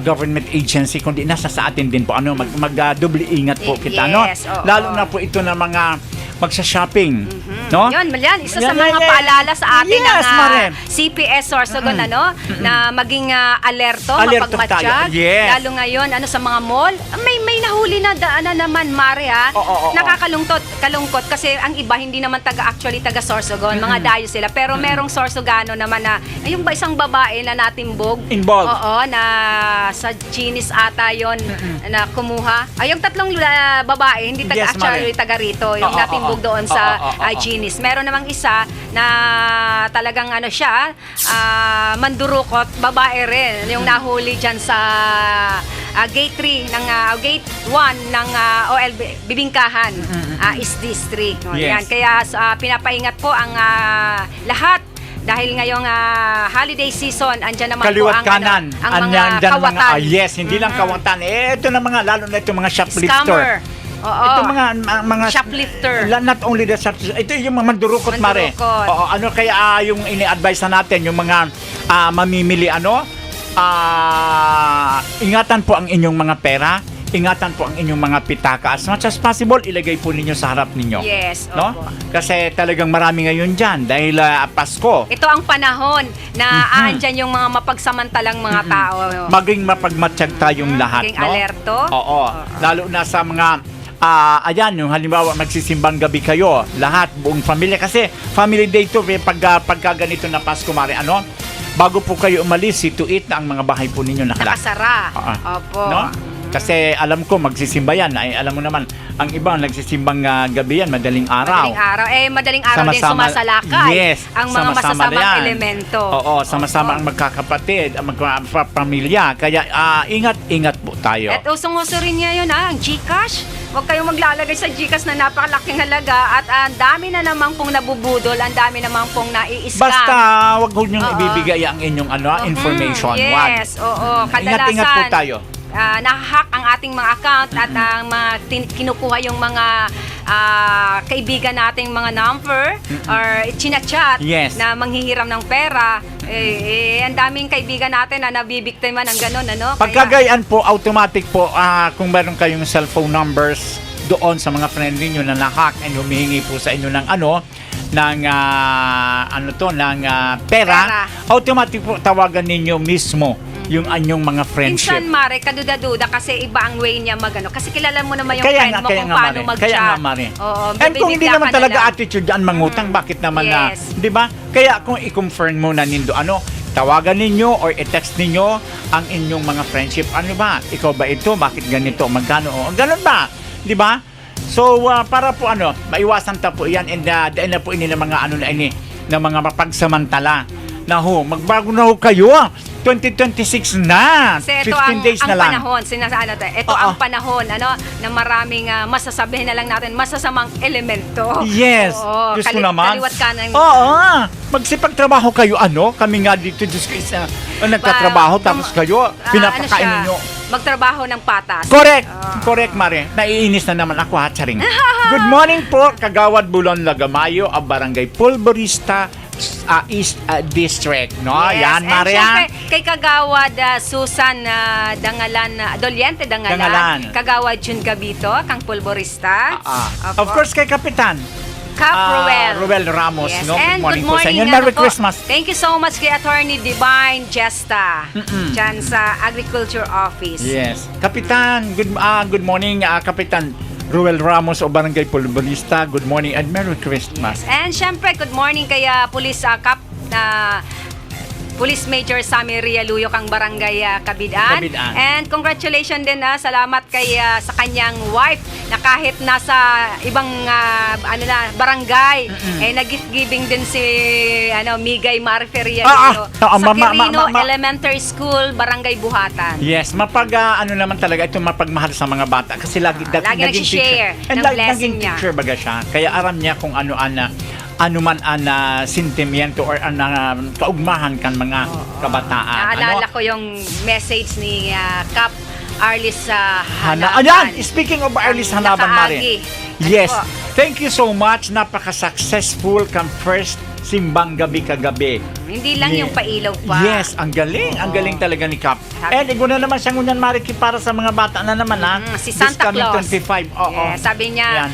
government agency, kundi nasa sa atin din po mag-doble ingat po kita, yes, lalo na po ito na mga magsa-shopping, no? Yan, isa sa mga paalala sa atin ng CPS Sorsogon, na maging alerto mapagmatsyag. Yes. Lalo ngayon, sa mga mall, may nahuli na daanan naman, Mare, Nakakalungkot kasi ang iba hindi naman actually taga Sorsogon, mga dayo sila. Pero merong Sorsogano naman na, yung isang babae na natimbog. Involved. Oo, na sa Ginis ata yon na kumuha. Yung tatlong babae, hindi actually taga rito. Yung natimbog doon sa Ginis. Meron namang isa na talagang siya, mandurukot, babae rin. Yung nahuli dyan sa Gate 3 ng Gate 1 ng OLB Bibingkahan East District. Yan. Kaya pinapaingat po ang lahat dahil ngayong holiday season, andyan naman kaliwat po kanan, ang mga kawatan. Yes, hindi lang kawatan. Ito na lalo na ito mga shoplifter. Scammer. Oo. Ito mga shoplifter. Not only the shoplifter, ito yung mga mandurukot, Mare. Oo, kaya yung ini-advise na natin, yung mga mamimili, ingatan po ang inyong mga pera. ingatan po ang inyong mga pitaka. As much as possible, ilagay po ninyo sa harap ninyo. Yes, No? opo. Kasi talagang marami ngayon dyan dahil Pasko. Ito ang panahon na aandyan yung mga mapagsamantalang mga tao. Maging mapagmatsyag tayong lahat. Maging no? alerto. Oo. Lalo na sa mga ayan, yung halimbawa magsisimbang gabi kayo, lahat, buong pamilya. Kasi family day to, pagka ganito na Pasko, Mare, ano? Bago po kayo umalis, see to it na ang mga bahay po ninyo nakalock. Nakasara. Opo. No? Kasi alam ko magsisimba yan. Ay, alam mo naman, ang iba nagsisimbang gabi yan, madaling araw. Madaling araw. Madaling araw din sumasalakay. Yes, ang mga sama-sama masasamang yan. elemento. Oo, sama-sama ang magkakapatid, ang magpapamilya. Kaya ingat po tayo. At usong-uso rin niya yun, ang GCash. Huwag kayong maglalagay sa GCash na napakalaking halaga at ang dami na naman pong nabubudol, ang dami naman pong nai-scam. Basta wag ho niyong ibibigay ang inyong information. Yes, oo. Kadalasan, Ingat po tayo. nahahack ang ating mga account at ang mga kinukuha yung mga kaibigan nating mga number or chinachat na manghihiram ng pera. Ang daming kaibigan natin na nabibiktima ng ganun, ano? Pagkagayaan po, automatic po, kung meron kayong cellphone numbers doon sa mga friend niyo na nahack and humihingi po sa inyo ng pera, automatic po tawagan ninyo mismo yung anyong mga friendship. Minsan, Mare, kaduda-duda kasi iba ang way niya magano. Kasi kilala mo naman yung Kaya friend nga, mo kaya kung nga, paano Mare. mag-chat. Kaya nga, Mare. Oo, And kung hindi bibigla naman ka na talaga lang. attitude dyan mangutang, bakit naman na, Yes. di ba? Kaya kung i-confirm mo na nindo, tawagan ninyo or i-text ninyo ang inyong mga friendship. Ano ba? Ikaw ba ito? Bakit ganito? Magkano? Ganun ba? Di ba? So, para po maiwasan ta po yan and dahil na po ini ng mga na mga mapagsamantala. Magbago na kayo. 2026 na. Kasi ito 15 days na lang. panahon, ito ang panahon na maraming masasabihin na lang natin, masasamang elemento. Yes. Oo, Diyos ko naman. Kaliwat ka ng... Oo. Magsipagtrabaho kayo, Kami nga dito, Diyos ko, nagtatrabaho, tapos kayo, pinapakain ninyo. Magtrabaho ng patas. Correct. Correct, Mare. Naiinis na naman ako, charing. Good morning po, Kagawad Bulon Lagamayo, ang Barangay Pulverista, East District, no? Yes. Yan, Mare. And syempre, kay Kagawad Susan Doliente Dangalan. Kagawad Jun Gabito, kang Pulverista. Of course, kay Kapitan Ruel Ramos, Yes. no? And Good morning po sa inyo. Merry Christmas. Thank you so much kay Attorney Divine Jesta dyan sa Agriculture Office. Yes. Kapitan, good morning, Kapitan Ruel Ramos o Barangay Pulverista. Good morning and Merry Christmas. And syempre, good morning kay Police Police Major Sammy Rialuyo kang Barangay Kabidaan. And congratulations din salamat kay sa kanyang wife na kahit nasa ibang barangay nag-gift giving din si Migay Marife Rialuyo sa Quirino Elementary School, Barangay Buhatan. Yes, naman talaga ito mapagmahal sa mga bata kasi lagi naging share ng blessing niya. Teacher baga siya. Kaya aram niya kung ano man sentimiento or kaugmahan kan mga kabataan. Naalala ko yung message ni Cap Arlis Hanaban. Ayan! Speaking of Arlis Hanaban, Mare. Yes. Thank you so much. Napaka-successful kang first simbang gabi kagabi. Hindi lang yung pailaw pa. Yes, ang galing. Ang galing talaga ni Cap. And iguna naman siya ngunyan, Mariki, para sa mga bata na naman, Si Santa Claus. 25. Yes, sabi niya,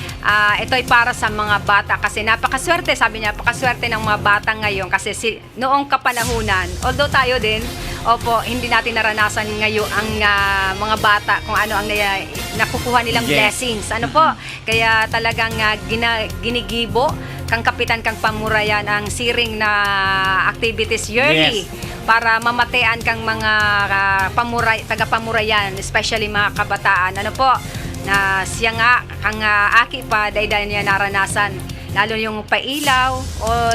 ito'y para sa mga bata kasi napakaswerte, sabi niya, napakaswerte ng mga bata ngayon kasi noong kapanahunan, although tayo din, hindi natin naranasan ngayon ang mga bata kung ano ang nakukuha nilang blessings. Kaya talagang ginigibo kang Kapitan kang Pamurayan ang siring na activities yearly para mamatean kang mga taga-Pamurayan, especially mga kabataan. Na siya nga, kang aki pa, dahil niya naranasan, lalo yung pailaw,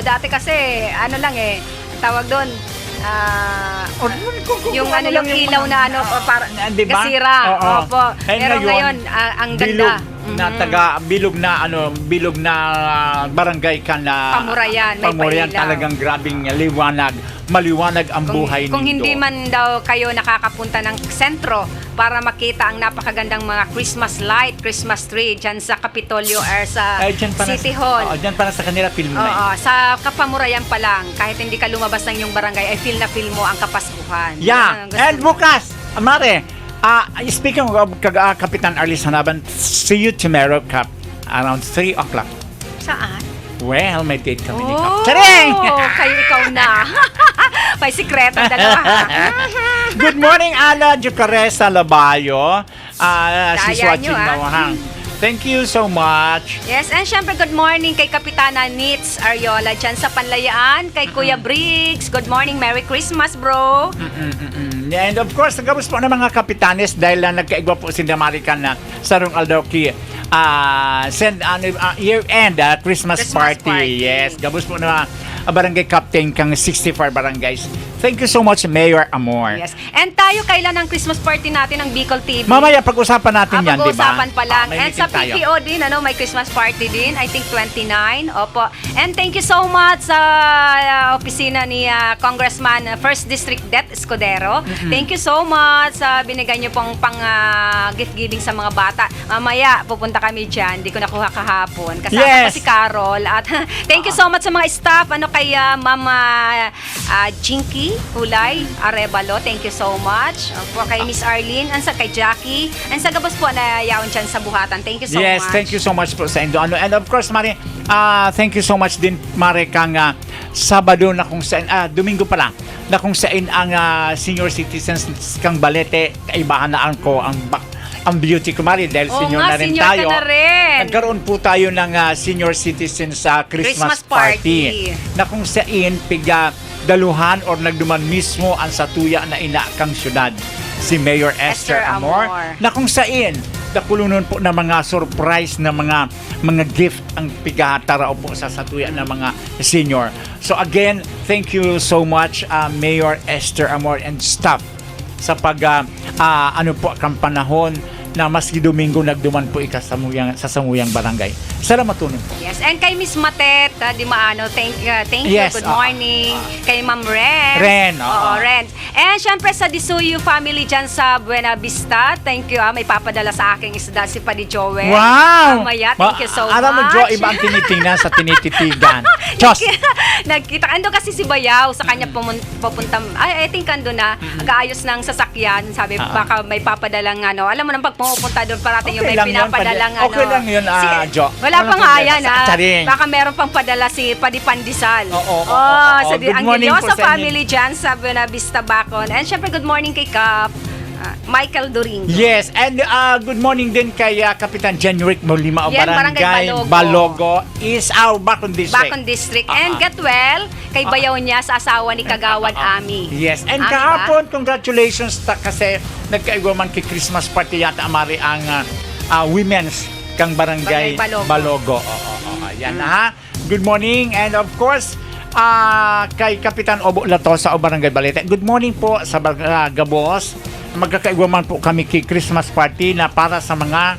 dati kasi, tawag doon, yung ilaw na diba? gasira. Pero ngayon, ang ganda. Bilog na barangay ka na Pamurayan, talagang grabing maliwanag ang buhay nito. Kung hindi man daw kayo nakakapunta ng sentro para makita ang napakagandang mga Christmas light, Christmas tree dyan sa Kapitolyo or sa City Hall. Dyan para sa kanila film na sa Kapamurayan pa lang, kahit hindi ka lumabas ng iyong barangay, ay feel na feel mo ang Kapaskuhan. And bukas, Mare, Speaking of Kapitan Arlis Hanaban, see you tomorrow, Kap, around 3 o'clock. Saan? Well, may date kami ni Kap. Oh, Charing! kayo ikaw na. May sikreto dalawa. Good morning, Ana Jucaresa Labayo. She's Kaya watching nyo, now, ha? Thank you so much. Yes, and syempre good morning kay Kapitana Nitz Ariola dyan sa Panlayaan, kay Kuya Briggs. Good morning, Merry Christmas, bro. And of course, nagabos po ng mga kapitanes dahil nagkaigwa po si Damarican na Sarong Aldoki year-end Christmas party. Yes, gabos po na barangay captain kang 64 barangays. Thank you so much, Mayor Amor. Yes. And tayo, kailan ang Christmas party natin ng Bicol TV? Mamaya pag-usapan natin yan, di ba? Pag-usapan pa lang. May And sa meeting tayo. PTO din, may Christmas party din. I think 29. Opo. And thank you so much sa opisina ni Congressman 1st District Det Escudero. Thank you so much sa binigay niyo pong gift giving sa mga bata. Mamaya, pupunta kami dyan. Hindi ko nakuha kahapon. Kasama Yes. ko si Carol. At thank you so much sa mga staff. Kay Mama Jinky Kulay Arevalo. Thank you so much. Po kay Miss Arlene. And sa kay Jackie. And sa gabos po na yaon dyan sa buhatan. Thank you so Yes, much. thank you so much po sa Indo. And of course, Mari, thank you so much din, Mari, kang Sabado na kung saan, Domingo pala, na kung saan ang senior citizens kang Balete, kaibahan na ko ang beauty ko, Mari, dahil Oo senior nga, na rin senior tayo. ka na rin. Nagkaroon po tayo ng senior citizens sa Christmas party. Na kung saan daluhan or nagduman mismo ang satuya na inakang syudad, si Mayor Esther Amor, na kung saan nakulunon po na mga surprise na mga gift ang pigahatara po sa satuya ng mga senior. So again, thank you so much, Mayor Esther Amor and staff sa ano po kang panahon na maski Domingo nagduman po sa Samuyang Barangay. Salamat tunon po. Yes, and kay Miss Matet, Di Maano, thank you, Yes, good morning. Kay Ma'am Ren. Oo, Ren. And syempre sa Disuyo family dyan sa Buena Vista, thank you, may papadala sa aking isda si Padi Joel. Wow! Mamaya, thank you so much. Alam mo, Jo, iba ang tinitingnan sa tinititigan. Diyos! Nagkita, ando kasi si Bayaw, sa kanya pupunta, I think ando na, nag-aayos ng sasakyan, sabi, baka may papadalang alam mo nang pag pumupunta doon, parating yung may pinapadalang Okay lang yun, Jo. Wala pang hayan, Charing. baka meron pang padala si Padi Pandesal. Oo. Good Good ang morning Giliosa po sa family dyan sa Buena Vista, Bacon. And syempre, good morning kay Kap, Michael Doringo. Yes, and good morning din kay Kapitan Jenrick Molima o Yan, Barangay Barangay Balogo is our Bacon District. Bacon District. And get well, kay Bayaw niya sa asawa ni Kagawad Ami. Yes, and Ami kahapon, congratulations kasi nagkaigwa man kay Christmas party yata amari ang women's kang Barangay Balogo. Yan ha. Good morning, and of course, kay Kapitan Obo Latosa o Barangay Balete. Good morning po sa Gabos. Magkakaigwa man po kami kay Christmas party na para sa mga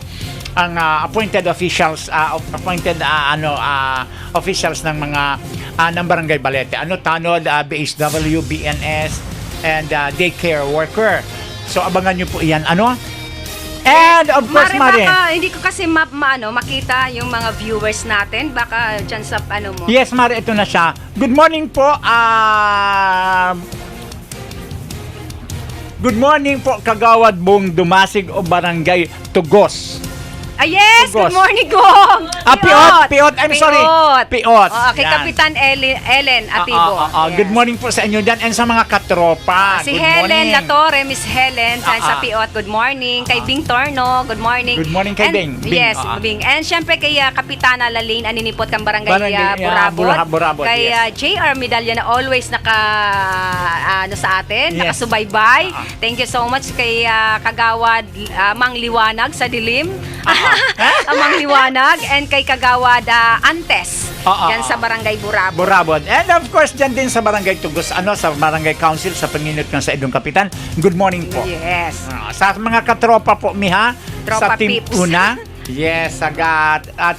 ang appointed officials officials ng mga ng Barangay Balete. Tanod, BHW, BNS, and daycare worker. So abangan nyo po iyan. And of course, Mari. Baka hindi ko kasi makita yung mga viewers natin. Baka dyan sa mo. Yes, Mari, ito na siya. Good morning po. Good morning po, Kagawad Bong Dumasig o Barangay Tugos. Yes! Tugos. Good morning, Gong! Piot. I'm sorry. Piot. Kay Yan. Kapitan Ellen Atibo. Yes. Good morning po sa inyo dyan and sa mga katropa. Si Good Helen morning. Latore, Miss Helen, sa Piot, good morning. Kay Bing Torno, good morning. Good morning kay And- Bing. Yes, Bing. And syempre kay Kapitana Lalaine, aninipot kang Barangay Barangay, Burabot. Burabot, Kay yes. JR Medalya na always sa atin, Yes. nakasubaybay. Thank you so much kay Kagawad Mang Liwanag sa Dilim. Mang Liwanag. And kay Kagawad Antes. Yan sa Barangay Burabot. And of course, dyan din sa Barangay Tugos, sa Barangay Council, sa Panginot ng sa Idong Kapitan. Good morning po. Yes. Sa mga katropa po, Miha. Tropa sa Team Pips. Una. Yes,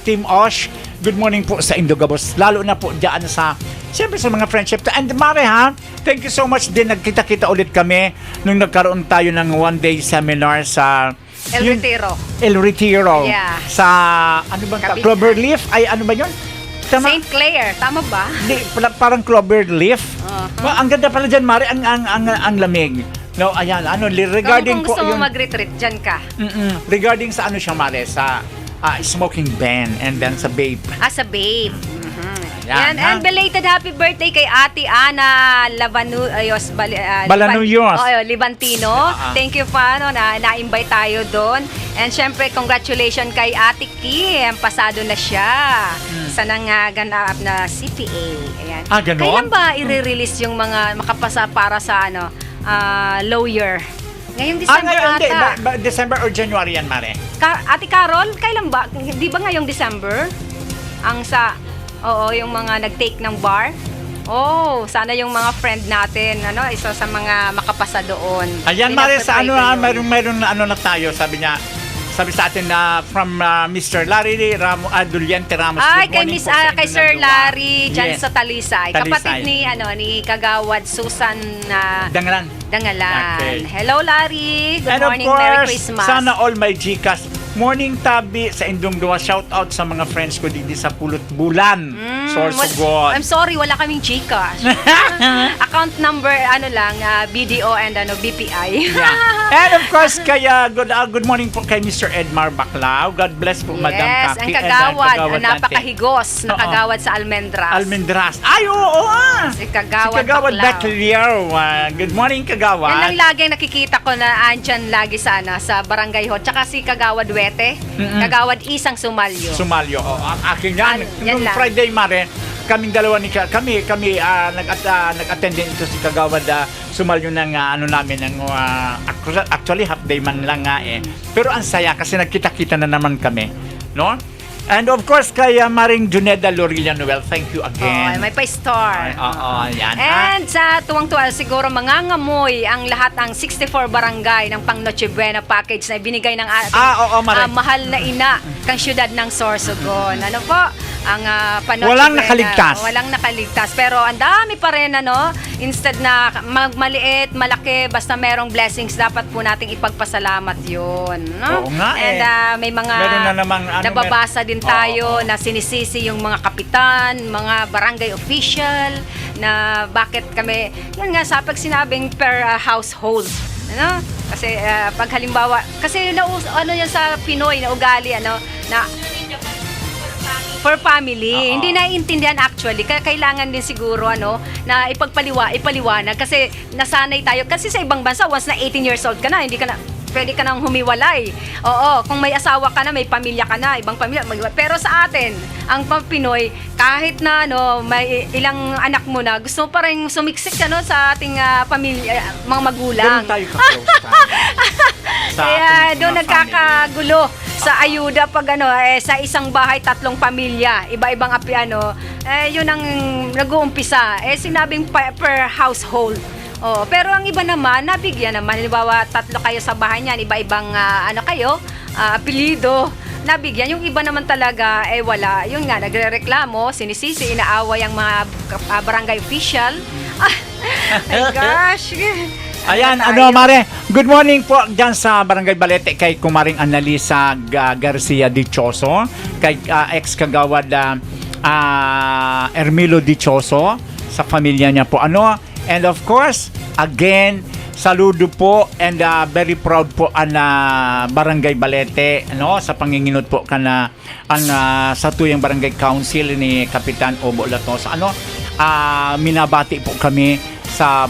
Team Osh. Good morning po sa Indogabos. Lalo na po dyan siyempre sa mga friendship. And Mare thank you so much din. Nagkita-kita ulit kami nung nagkaroon tayo ng one-day seminar sa El Retiro. Yeah. Sa, Cavite. Cloverleaf? Ay, ano ba yun? St. Clair, tama ba? Hindi, parang Cloverleaf. Ang ganda pala dyan, Mari, ang lamig. No, ayan, regarding Kung gusto mo yun, mag-retreat, dyan ka. regarding sa siya, Mare, sa smoking ban and then sa vape. Sa babe. Yan, And belated happy birthday kay Ate Ana Balanuyos. Libantino. Thank you pa na-invite tayo doon. And syempre congratulations kay Ate Kim. Pasado na siya sa nanganganap na CPA. Ayan. Ganon? Kailan ba i-release yung mga makapasa para sa lawyer? Ngayong December ata. December or January yan, Mare? Ate Carol, kailan ba? Di ba ngayong December? Yung mga nag-take ng bar. Sana yung mga friend natin, isa sa mga makapasa doon. Ayan, Mare, sa mayroon na tayo, sabi sa atin na from Mr. Larry Duliente Ramos. Ay, Good morning po sa kay inyo Sir na Larry dalawa. dyan Yes. sa Talisay. Kapatid ni Kagawad Susan Dangalan. Dangalan. Okay. Hello, Larry. Good And morning, of course, Merry Christmas. sana all my Gcash. Morning Tabi sa Indong Dua. Shout out sa mga friends ko dito sa Pulot Bulan. Sorsogon. I'm sorry, wala kaming Gcash. Account number, BDO and BPI. And of course, kaya good morning po kay Mr. Edmar Baclao. God bless po, Madam Yes, Kaki. ang kagawad, And ang napakahigos na kagawad sa Almendras. Almendras. Ay, oo Si Kagawad, Baclao. Good morning, Kagawad. Yan ang lagi nakikita ko na andyan lagi sa Barangay Hall. Tsaka si Kagawad Wete, Kagawad Isang Sumalyo. Sumalyo. Ang aking yan. Yan Nung lang. Friday, Mare, kaming dalawa kami nag-attend din ito si Kagawad Sumalyo ng namin ng actually half day man lang nga pero ang saya kasi nagkita-kita na naman kami, no? And of course kay Maring Juneda Lorilla Noel, thank you again. May pa-star. Yan. And sa tuwang-tuwa siguro mangangamoy ang lahat ng 64 barangay ng pang Noche Buena package na ibinigay ng ating mahal na ina kang syudad ng Sorsogon. Ano po? Ang Panoche Walang Buena. nakaligtas. Walang nakaligtas. Pero ang dami pa rin instead na maliit, malaki, basta merong blessings, dapat po nating ipagpasalamat yun. No? Oo nga And may mga meron na namang nababasa din tayo na sinisisi yung mga kapitan, mga barangay official na bakit kami, yun nga sa pag sinabing per household. Kasi pag halimbawa, kasi yan sa Pinoy na ugali, na per family. Hindi naiintindihan actually. Kaya kailangan din siguro na ipaliwanag kasi nasanay tayo. Kasi sa ibang bansa, once na 18 years old ka na, pwede ka nang humiwalay. Oo, kung may asawa ka na, may pamilya ka na, ibang pamilya. Pero sa atin, ang Pinoy, kahit na may ilang anak mo na, gusto mo pa rin sumiksik sa ating pamilya, mga magulang. Ganun tayo ka-close Kaya doon nagkakagulo sa ayuda pag sa isang bahay, 3 pamilya, iba-ibang yun ang nag-uumpisa. Sinabing per household. Pero ang iba naman, nabigyan naman. Halimbawa, 3 kayo sa bahay niyan, iba-ibang apelido. Nabigyan. Yung iba naman talaga, wala. Yun nga, nagre-reklamo, sinisisi, inaaway ang mga barangay official. My gosh. Ayan, Mare. Good morning po dyan sa Barangay Balete kay Kumaring Analisa Garcia Dichoso, kay ex-kagawad Ermilo Dichoso, sa pamilya niya po. And of course, again, saludo po and very proud po ang Barangay Balete sa panginginot po ang sa tuyang Barangay Council ni Kapitan Obo Latosa. Minabati po kami sa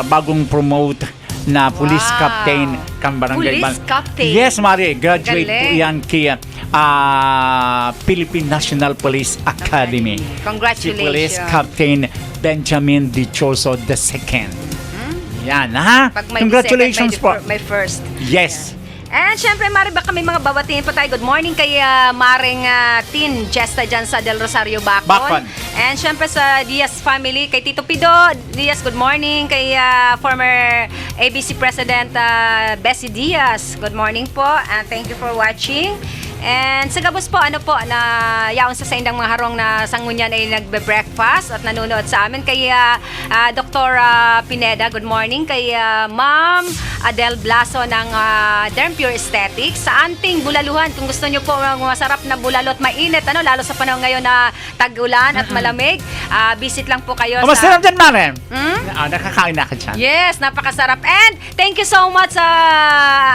bagong promote na police captain kang Barangay Police captain? Yes, Mari. Graduate po Galing. yan kay Philippine National Police Academy. Congratulations. Si Police Captain Benjamin Dichoso II. Yan, Pag may Congratulations second, po. may first. Yes. And syempre, Mari, baka may mga babatiin po tayo. Good morning kay Maring Tin Jesta dyan sa Del Rosario, Bacon. And syempre sa Diaz family, kay Tito Pido Diaz, good morning. Kay former ABC President Bessie Diaz, good morning po. And thank you for watching. And sa gabos po, ano po, na yaon sa indang mga harong na sangunyan ay nagbe-breakfast at nanonood sa amin. Kay Dr. Pineda, good morning. Kay Ma'am Adele Blaso ng Derm Pure Aesthetics. Sa anting bulaluhan, kung gusto nyo po masarap na bulalo at mainit, lalo sa panahon ngayon na tag-ulan at malamig, visit lang po kayo Masarap dyan, Mare. Nakakain na ka dyan. Yes, napakasarap. And thank you so much sa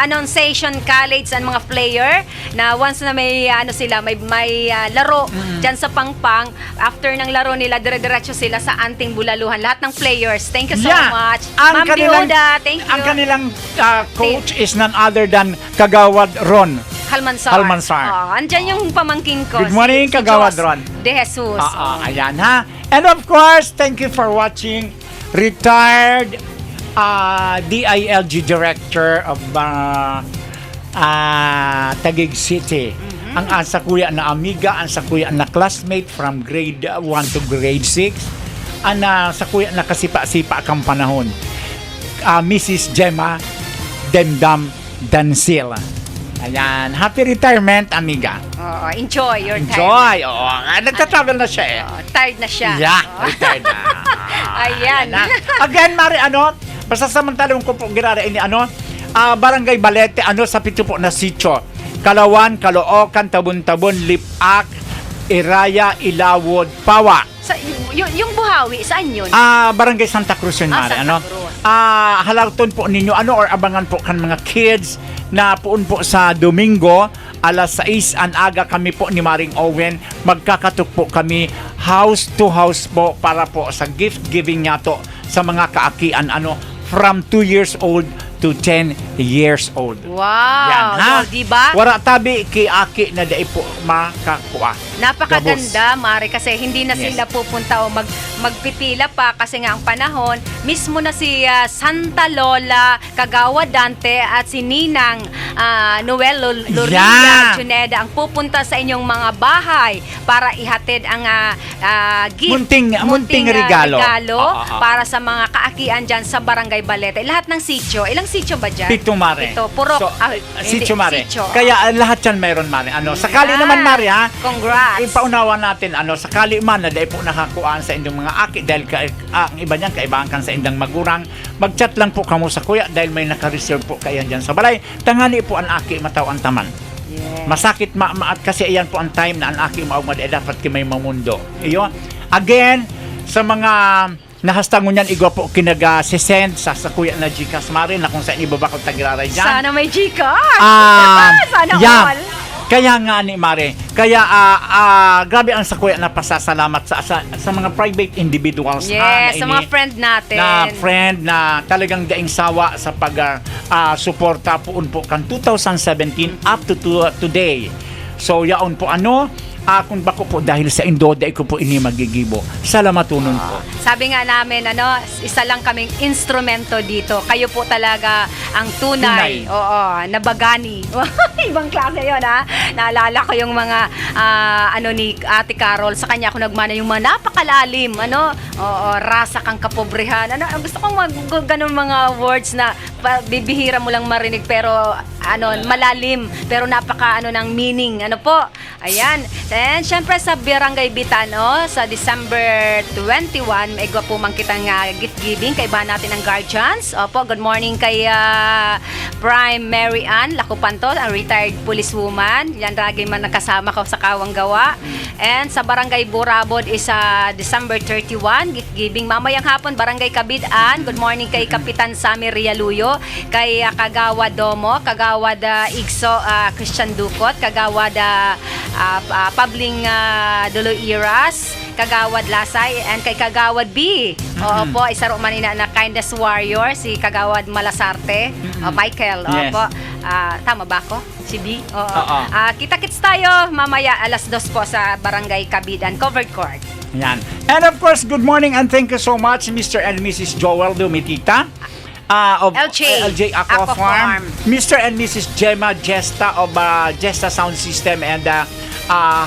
Annunciation College and mga player na once na may may laro dyan sa Pangpang, after ng laro nila, dire-diretso sila sa anting bulaluhan. Lahat ng players. Thank you so much. Ma'am Dioda, thank you. Ang kanilang coach is none other than Kagawad Ron Halmansar. Andyan yung pamangkin ko. Good morning, Kagawad Jos Ron. De Jesus. Ayan ha. And of course, thank you for watching. Retired DILG Director of Taguig City. Ang sa kuya na amiga, ang sa kuya na classmate from grade 1 to grade 6. Ang sa kuya na kasipa-sipa kang panahon. Mrs. Gemma Demdam Dansil. Ayan. Happy retirement, amiga. Enjoy your time. Enjoy. Nagta-travel na siya eh. Tired na siya. Yeah, retired na. Ayan. Again, Mari, basta samantalong ko po ginara ini, Barangay Balete, sa pito po na sitio. Kalawan, Caloocan, Tabon-Tabon, Lipak, Iraya, Ilawod, Pawa. Yung Buhawi, saan yun? Barangay Santa Cruz yun, Mari. Santa Cruz. Halagton po ninyo, or abangan po kan mga kids na puun po sa Domingo, alas 6 an aga kami po ni Maring Owen, magkakatok po kami house to house po para po sa gift giving niya to sa mga kaakian, from 2 years old to 10 years old. Wow! Yan, ha? Diba? Wara tabi ki-aki na dai po makakuha. Napakaganda, Mari, kasi hindi na sila pupunta o magpipila pa kasi nga ang panahon, mismo na si Santa Lola Kagawad Dante at si Ninang Noel Loria Juneda ang pupunta sa inyong mga bahay para ihatid ang gift. Munting regalo. Para sa mga kaakian dyan sa Barangay Balete. Lahat ng sitio. Ilang sitio ba dyan? Pito, Mari. Pito. Purok. Sitio, Mari. Kaya lahat yan mayroon, Mari. Sakali naman, Mari, ha? Congrats. Ipaunawa natin, sakali man na dahil po nakakuhaan sa inyong mga aki dahil ang iba niyan, kaibahan kan sa inyong magurang, mag-chat lang po kamo sa kuya dahil may naka-reserve po kayan dyan sa balay. Tangani po ang aki matawan taman. Yes. Masakit maat kasi ayan po ang time na ang aki maugmad dapat kimay mamundo. Iyo. Again, sa mga nahastangon yan, igwa po kinaga-send sa kuya na Gcash, Mari, na kung saan ibaba ko tagiraray dyan. Sana may Gcash! Sana all! Kaya nga ni Mare, kaya grabe ang sa kuya na pasasalamat sa mga private individuals yes, sa mga friend natin. Na friend na talagang daing sawa sa pag suporta poon po kan 2017 up to today. So yaon po kung bako po dahil sa Indo, dahil ko po ini magigibo. Salamatunon po. Sabi nga namin, isa lang kaming instrumento dito. Kayo po talaga ang tunay. Oo, nabagani. Ibang klase yun, ha? Naalala ko yung mga, ni Ate Carol, sa kanya ako nagmana yung mga napakalalim, Oo, rasa kang kapobrehan. Gusto kong ganun mga words na bibihira mo lang marinig, pero, malalim, pero napaka, ng meaning. Po? Ayan. And syempre sa Barangay Bitano, sa December 21, may po man kitang gift giving kay ba natin ang guardians. Opo, good morning kay Prime Mary Ann Lakupanto, ang retired policewoman. Yan lagi man nakasama ko sa Kawang Gawa. And sa Barangay Burabod is December 31, gift giving. Mamayang hapon, Barangay Kabidan. Good morning kay Kapitan Sammy Rialuyo, kay Kagawad Domo, Kagawad Igso Christian Ducot, Kagawad Pabling Doloiras, Kagawad Lasay, and kay Kagawad B. Oo po, isa ro manina na kindness warrior, si Kagawad Malasarte, Michael. Yes. Opo. Tama ba ako? Si B? Oo. Kita-kits tayo mamaya alas 2 po sa Barangay Kabidan, covered court. Yan. And of course, good morning and thank you so much, Mr. and Mrs. Joel Domitita. Of LJ Aqua Farm, Mr. and Mrs. Gemma Gesta of Gesta Sound System and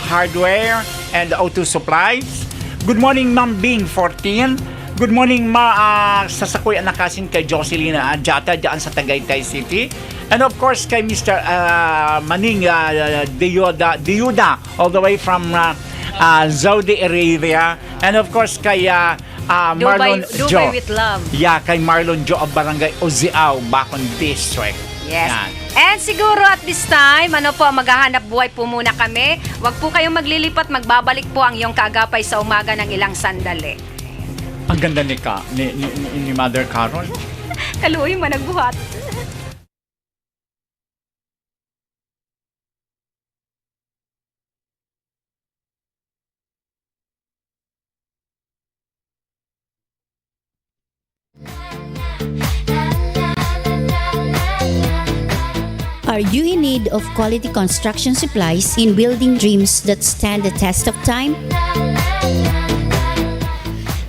Hardware and Auto Supplies. Good morning, Ma'am Bing 14. Good morning, sasakoy anakasin kay Jocelyn Jata dyan sa Tagaytay City. And of course, kay Mr. Maning Diuda, all the way from Saudi Arabia. And of course, kay Marlon Dubai Jo. with love. Yeah, kay Marlon Jo of Barangay Oziao, Bacon District. Yes. Yan. And siguro at this time, maghahanap buhay po muna kami. Huwag po kayong maglilipat, magbabalik po ang iyong kaagapay sa umaga ng ilang sandali. Ang ganda ni Mother Carol. Kaluoy man nagbuhat. Are you in need of quality construction supplies in building dreams that stand the test of time?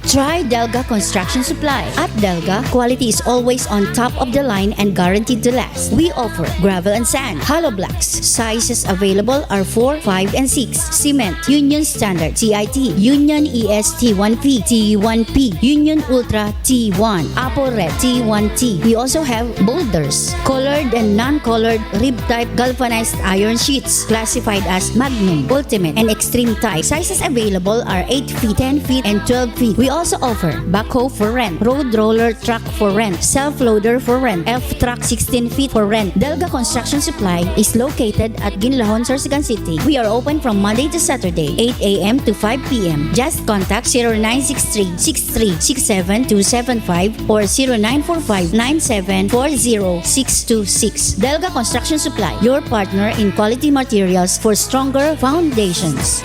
Try Delga Construction Supply. At Delga, quality is always on top of the line and guaranteed to last. We offer gravel and sand, hollow blocks. Sizes available are 4, 5, and 6. Cement, Union Standard, TIT, Union EST 1P, T1P, Union Ultra T1, Apple Red T1T. We also have boulders, colored and non-colored rib-type galvanized iron sheets, classified as Magnum, Ultimate, and Extreme type. Sizes available are 8 feet, 10 feet, and 12 feet. We also offer backhoe for rent, road roller truck for rent, self-loader for rent, F-truck 16 feet for rent. Delga Construction Supply is located at Ginlahon, Sorsogon City. We are open from Monday to Saturday, 8 a.m. to 5 p.m. Just contact 0963-6367-275 or 0945-9740626. Delga Construction Supply, your partner in quality materials for stronger foundations.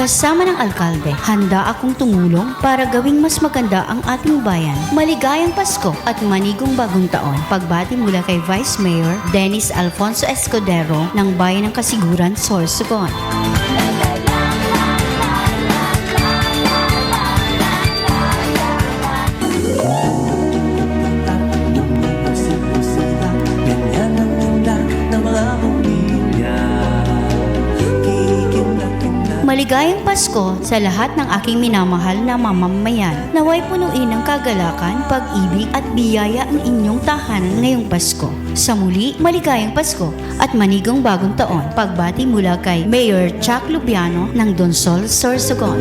Kasama ng alkalde, handa akong tumulong para gawing mas maganda ang ating bayan. Maligayang Pasko at manigong bagong taon. Pagbati mula kay Vice Mayor Dennis Alfonso Escudero ng Bayan ng Kasiguran, Sorsogon. Maligayang Pasko sa lahat ng aking minamahal na mamamayan. Naway punuin ng kagalakan, pag-ibig at biyaya ang inyong tahanan ngayong Pasko. Sa muli, maligayang Pasko at manigong bagong taon. Pagbati mula kay Mayor Chuck Lubiano ng Donsol, Sorsogon.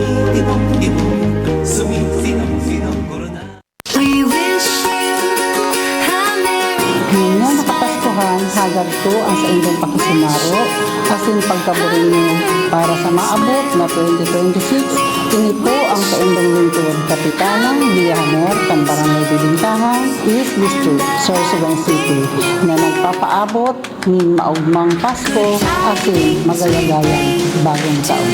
Ngayon nakapaskuhan, hagad ko ang sa inyong pakisumaro, asin pagkaburin niyo para sa maabot na 2026. Ini po ang sa inyong lingkod, Kapitanang Villahamor, Barangay Bibintahan, East District, Sorsogon City, na nagpapaabot ng maugmang Pasko, asin magayagayang bagong taon.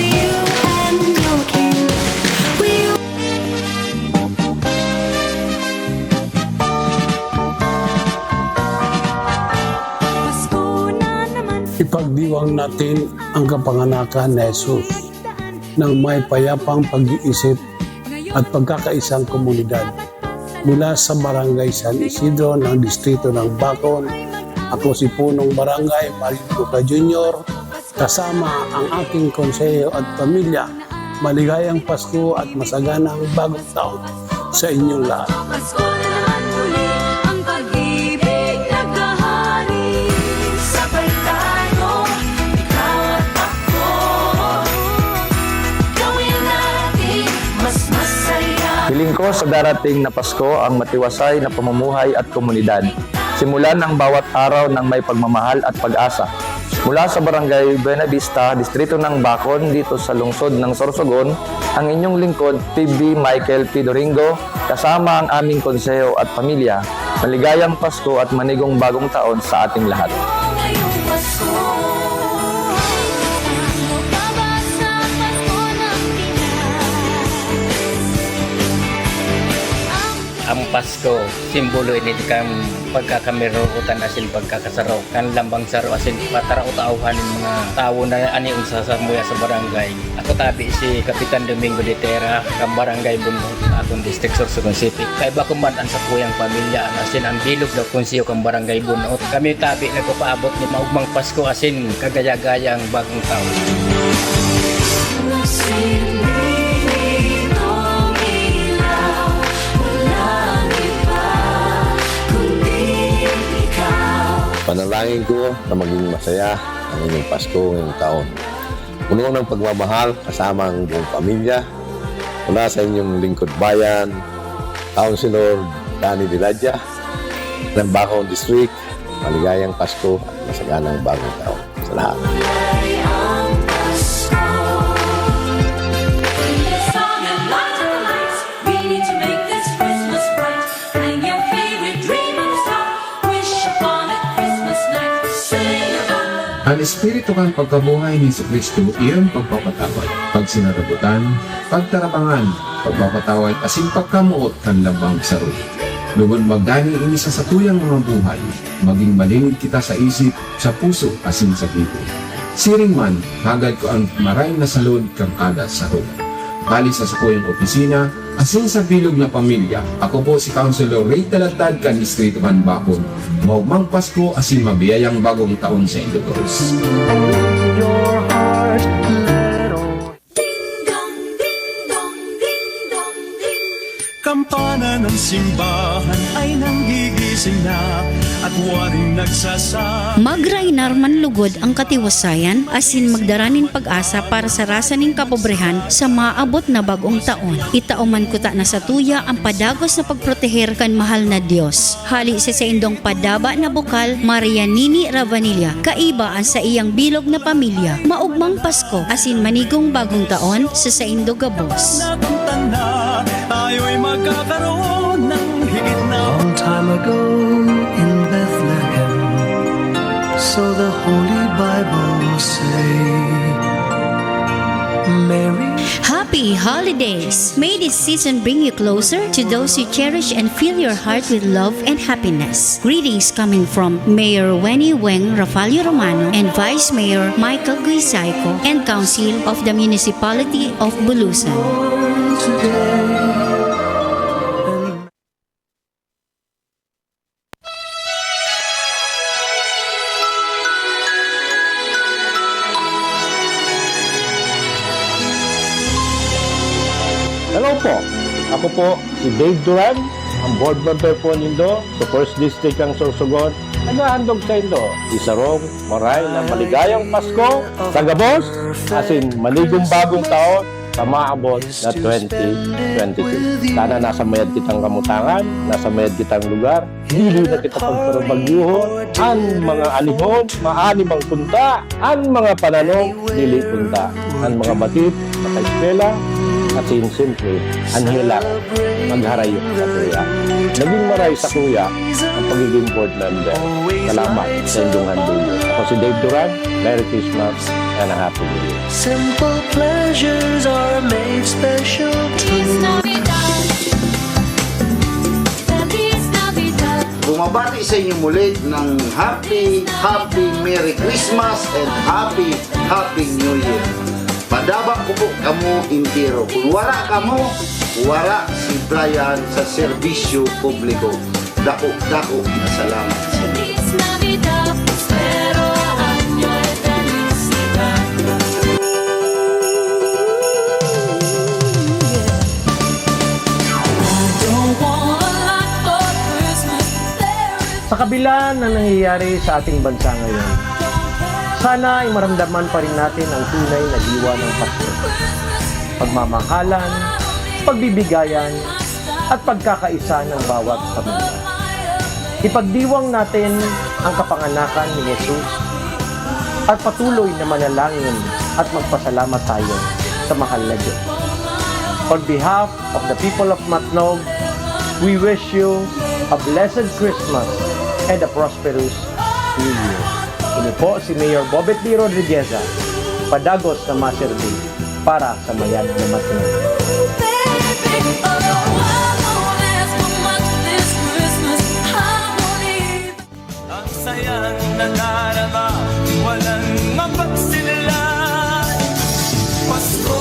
Ipagdiwang natin ang kapanganakan ni Jesus ng may payapang pag-iisip at pagkakaisang komunidad. Mula sa Barangay San Isidro ng Distrito ng Bacon, ako si Punong Barangay Mario Luca Jr. kasama ang aking konseyo at pamilya. Maligayang Pasko at masaganang bagong taon sa inyong lahat. Pasko na naman muli, ang pag-ibig Hinihiling ko sa darating na Pasko ang matiwasay na pamumuhay at komunidad. Simulan ng bawat araw ng may pagmamahal at pag-asa. Mula sa Barangay Buena Vista, Distrito ng Bacon, dito sa lungsod ng Sorsogon, ang inyong lingkod, PB Michael P. Doringo, kasama ang aming konseho at pamilya. Maligayang Pasko at manigong bagong taon sa ating lahat. Ang Pasko, simbolo ini kang pagkakamiruutan asin pagkakasaraw kan lambang saro asin pataraw-tauhan ng mga tao na ani unsa sa muya sa barangay. Ako tabi si Kapitan Domingo de Terra kang barangay Bunot akong district Sorsogon City. Kay ba kuman sa kuyang pamilya asin ang bilog daw konseyo kang barangay Bunot. Kami tabi nagpapaabot ni maugmang Pasko asin kagaya-gayang bagong taon. Panalangin ko na maging masaya ang inyong Pasko ngayong taon. Puno ng pagmamahal kasama ang buong pamilya. Mula sa inyong lingkod bayan, Councilor Danny Diladja, ng Bacon District, maligayang Pasko at masaganang bagong taon sa lahat. Ang espiritu kang pagkabuhay ni Jesucristo, iyon pagpapatawad, pagsinarabutan, pagtarabangan, pagpapatawad, asin pagkamuot kan lambang saro. Lugod magdani ini sa satuyang mga buhay, maging malinid kita sa isip, sa puso, asin sa bibig. Siring man, hagad ko ang maray na salud kang kada saro. Bali sa sakuyang opisina, asin sa bilog na pamilya, ako po si Councilor Ray Talatad kan Distrito kan Bacon. Maugmang Pasko asin mabiyayang bagong taon sa Indocruz. Kampana ng simbahan ay nanggigising na at waring nagsasama. Magrainar man lugod ang katiwasayan asin magdaranin pag-asa para sa rasaning kapobrehan sa maabot na bagong taon. Itauman kuta na sa tuya ang padagos na pagproteher kan mahal na Dios. Hali sa indong padaba na bukal Maria Nini Ravanilla, kaiba ang sa iyang bilog na pamilya. Maugmang Pasko asin manigong bagong taon sa Saindo Gabos. Tayo'y magkakaroon ng higit na. Long time ago in Bethlehem, so the Holy Bible say, Mary. Happy holidays! May this season bring you closer to those you cherish and fill your heart with love and happiness. Greetings coming from Mayor Wenny Weng Rafalio Romano and Vice Mayor Michael Guisaico and Council of the Municipality of Bulusan. Hello po, ako po si Dave Duran, ang board member po nindo sa 1st District ng Sorsogon. Naghahandog sa indo, isarong maray na maligayang Pasko sa Gabos, asin maligong bagong taon sa maabot na 2022. Sana nasa mayad kitang kamutangan, nasa mayad kitang lugar, dili na kita pagparubagyuhon, ang mga anihon, maani mang punta, ang mga pananong, dili punta, ang mga batid, maka-eskwela, asin simple, anhilang, magharayo sa kuya. Naging maray sa kuya ang pagiging board member. Salamat sa inyong handulo. Ako si Dave Duran. Merry Christmas and a Happy New Year. Simple pleasures are made special Bumabati sa inyo muli ng Happy Merry Christmas and Happy New Year. Padaba ko po kamo intiro. Kung wala kamo, wala simplayan sa serbisyo publiko. Dako na salamat sa inyo. Sa kabila na nangyayari sa ating bansa ngayon, sana ay maramdaman pa rin natin ang tunay na diwa ng Pasko. Pagmamahalan, pagbibigayan, at pagkakaisa ng bawat pamilya. Ipagdiwang natin ang kapanganakan ni Jesus at patuloy na manalangin at magpasalamat tayo sa mahal na Diyos. On behalf of the people of Matnog, we wish you a blessed Christmas and a prosperous New Year. Ini po si Mayor Bobet D. Rodrigueza, padagos na maserbi para sa Mayad na Matnog. Ang sayang nadarama, walang mapagsilalan. Pasko.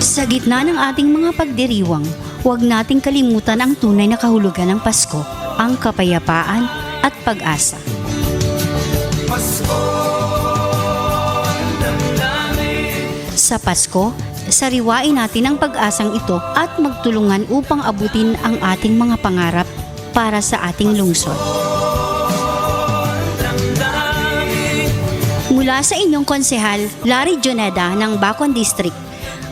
Sa gitna ng ating mga pagdiriwang, huwag nating kalimutan ang tunay na kahulugan ng Pasko, ang kapayapaan at pag-asa. Sa Pasko, sariwain natin ang pag-asang ito at magtulungan upang abutin ang ating mga pangarap para sa ating lungsod. Mula sa inyong konsehal, Larry Joneda ng Bacon District,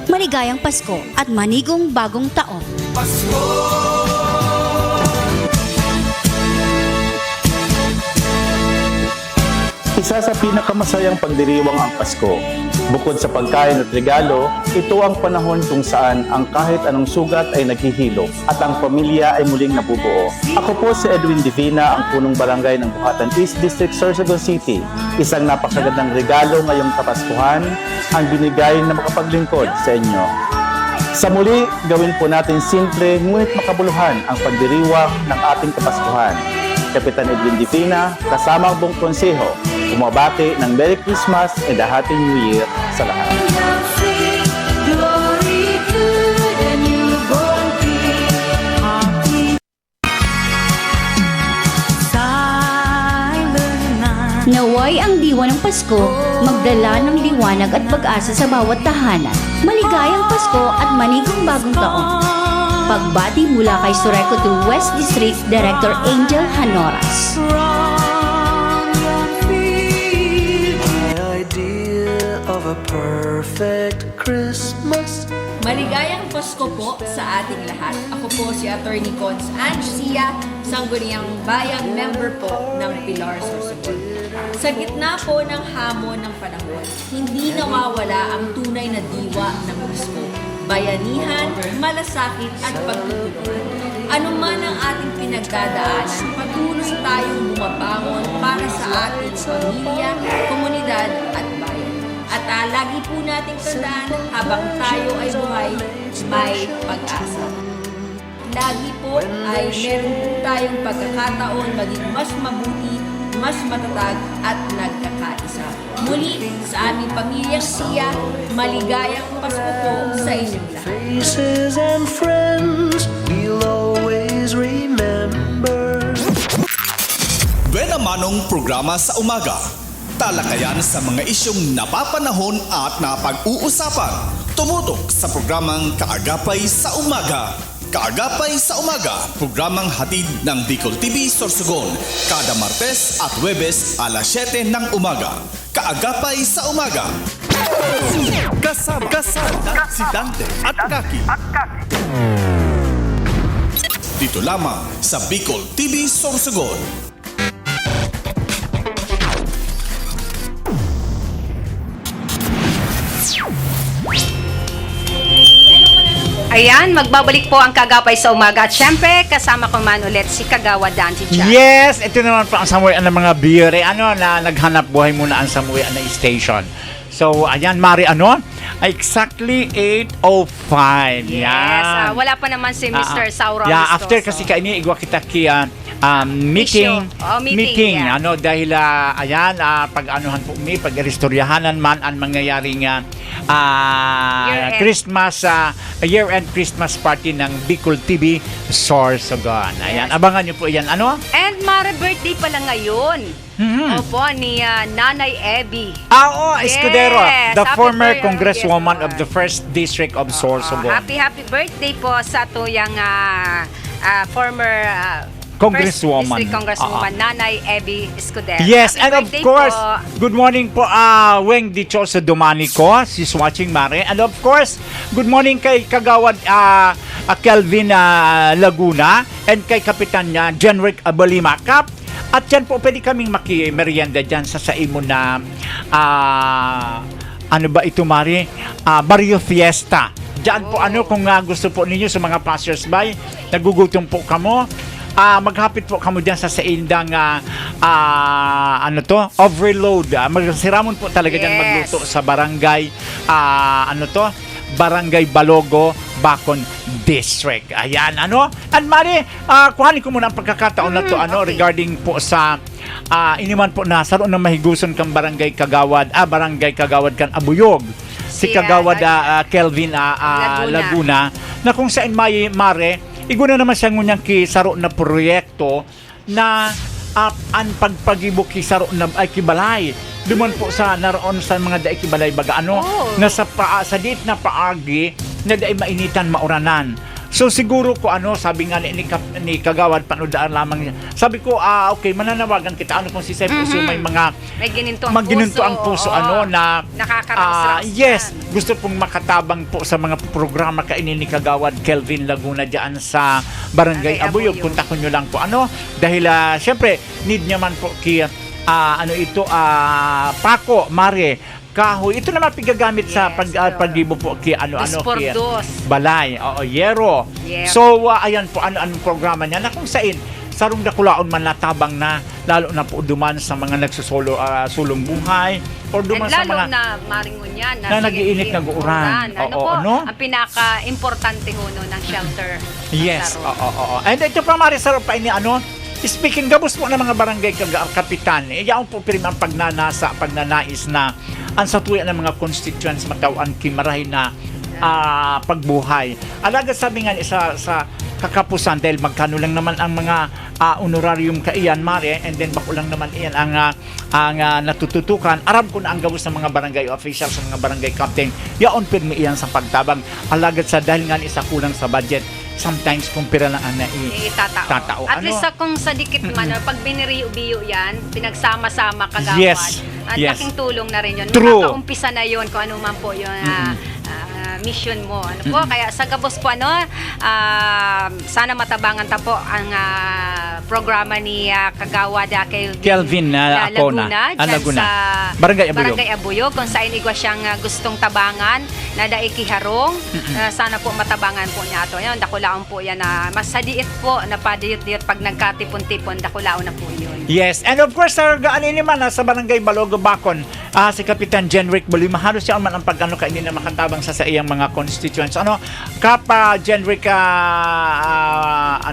maligayang Pasko at manigong bagong taon. Isa sa pinakamasayang pagdiriwang ang Pasko. Bukod sa pagkain at regalo, ito ang panahon kung saan ang kahit anong sugat ay naghihilom at ang pamilya ay muling nabubuo. Ako po si Edwin Divina, ang punong barangay ng Buhatan East District, Sorsogon City. Isang napakagandang regalo ngayong Kapaskuhan ang binigay na makapaglingkod sa inyo. Sa muli, gawin po natin simple ngunit makabuluhan ang pagdiriwang ng ating Kapaskuhan. Kapitan Edwin Divina, kasama ang buong konseho, umabati ng Merry Christmas and a Happy New Year sa lahat. Naway ang diwa ng Pasko, magdala ng liwanag at pag-asa sa bawat tahanan. Maligayang Pasko at manigong bagong taon. Pagbati mula kay Sureco 2 West District Director Angel Hanoras. Of a perfect Christmas. Maligayang Pasko po sa ating lahat. Ako po si Attorney Cons Ansia, Sangguniang Bayang, member po ng Pilar Sorsogon. Sa gitna po ng hamon ng panahon, hindi nawawala ang tunay na diwa ng mismo. Bayanihan, malasakit at pagtutulungan. Ano man ang ating pinagdadaanan, patuloy tayong bumabangon para sa ating pamilya, komunidad at bayan. At lagi po nating tandaan, habang tayo ay buhay, may pag-asa. Lagi po ay meron po tayong pagkakataon maging mas mabuti, mas matatag at nagkakaisa. Muli, sa aming pamilyang Siya, maligayang Pasko po sa inyong lahat. Faces and friends we'll always remember. Buena Manong programa sa umaga. Talakayan sa mga isyong napapanahon at napag-uusapan. Tumutok sa programang Kaagapay sa Umaga. Kaagapay sa Umaga, programang hatid ng Bicol TV Sorsogon. Kada Martes at Huwebes alas 7 ng umaga. Kaagapay sa Umaga. Kasama si Dante at Kaki. Dito lamang sa Bicol TV Sorsogon. Ayan, magbabalik po ang Kagapay sa Umaga. At syempre, kasama ko man ulit si Kagawa Dante Chan. Yes, ito naman po ang Samuel ng mga biyere. Na naghanap buhay muna ang Samuel na station. So, ayan, Mari, exactly 8:05. Yes, wala pa naman si Mr. Sauron. After kasi kaini igwa kita meeting, yeah. Dahil pag-anuhan po pag-restoryahanan man ang mangyayaring Christmas year-end Christmas party ng Bicol TV Sorsogon. Ayan, abangan niyo po yan. And Mare, birthday pala ngayon. Opo, ni Nanay Abby. Escudero, the Happy former birthday. congresswoman of the 1st District of Sorsogon. Happy birthday po sa tuyang former Congresswoman. First District Congresswoman Nanay Abby Escudero. Yes, Happy and of birthday course, po. good morning po Weng Dichosa Domanico, she's watching Mare. And of course, good morning kay Kagawad Kelvin Laguna and kay Kapitan Jenrick Balima Kap. At yan po, pwede kaming makimerienda dyan sa imo na ano ba ito, Mari? Barrio Fiesta. Diyan po, kung gusto po ninyo sa mga passers-by, nagugutom po kamo, maghapit po kamo dyan sa saindang overload. Magsiramon po talaga dyan magluto sa barangay, Barangay Balogo, Bacon District. Ayan, And Mari, kuhanin ko muna ang pagkakataon na to, regarding po sa iniman po na saroon ng mahiguson kang Barangay Kagawad kan Abuyog. Si Kagawad Kelvin Laguna, na kung saan Mare, iguna naman siya ngunyang kisaro na proyekto na ang pagpagibok kisaro na ay kibalay. Duman po sa naroon sa mga daay kibalay baga na sa diit na paagi na daay mainitan mauranan. So siguro ko sabi nga ni Kagawad panudaan lamang niya. Sabi ko okay, mananawagan kita kung si Sepo may mga maggininto ang puso na nakakaraos-raos yes, gusto pong makatabang po sa mga programa kainin ni Kagawad Kelvin Laguna diyan sa Barangay Abuyog. Kontakon nyo lang po dahil syempre need niya man po Paco, Mare, kahoy. Ito naman pigagamit sa paggibo po ki balay, yero. So ayan po anong programa niya na kung saan sarong dakulaon man natabang na lalo na po duman sa mga nagsusolo sulong buhay or duman sa mga na maringon yan na nagiinit nag-uuran. Ang pinaka-importante ng shelter. Yes, And ito pa marisarap pa ini speaking gabos po ng mga barangay kapitan, iyaw po pirim ang pagnanais na ang satuyan ng mga constituents matawan kimarahin na pagbuhay. Alaga sabi nga sa kakapusan dahil magkano lang naman ang mga honorarium kaiyan, Mare, and then bako lang naman iyan ang natututukan. Aram ko na ang gawos ng mga barangay officials, sa mga barangay captain, yaon pirmi iyan sa pagtabang. Alagad sa dahil nga isa kulang sa budget, sometimes kumpira lang ang tatao. At least kung sa dikit man, pag biniriyo-biyo yan, pinagsama-sama Kagawad. Yes. Laking tulong na rin yun. True. Makakaumpisa na yun kung ano man po yung mission mo. Kaya sa gabos po, sana matabangan ta po ang programa ni Kagawad Kelvin Laguna Laguna. Sa Barangay Abuyog, kung saan igwa siyang gustong tabangan na daikiharong. Sana po matabangan po niya ito. Yan, dakulaon po yan na masadiit po na padiyot-diyot pag nagkatipon-tipon, dakulaon na po yun. Yes, and of course, naman sa Barangay Balogo, Bacon, si Kapitan Jenrick Balima, halos siya man ang hindi na makatabang sa iyang mga constituents. Kapa Jenrick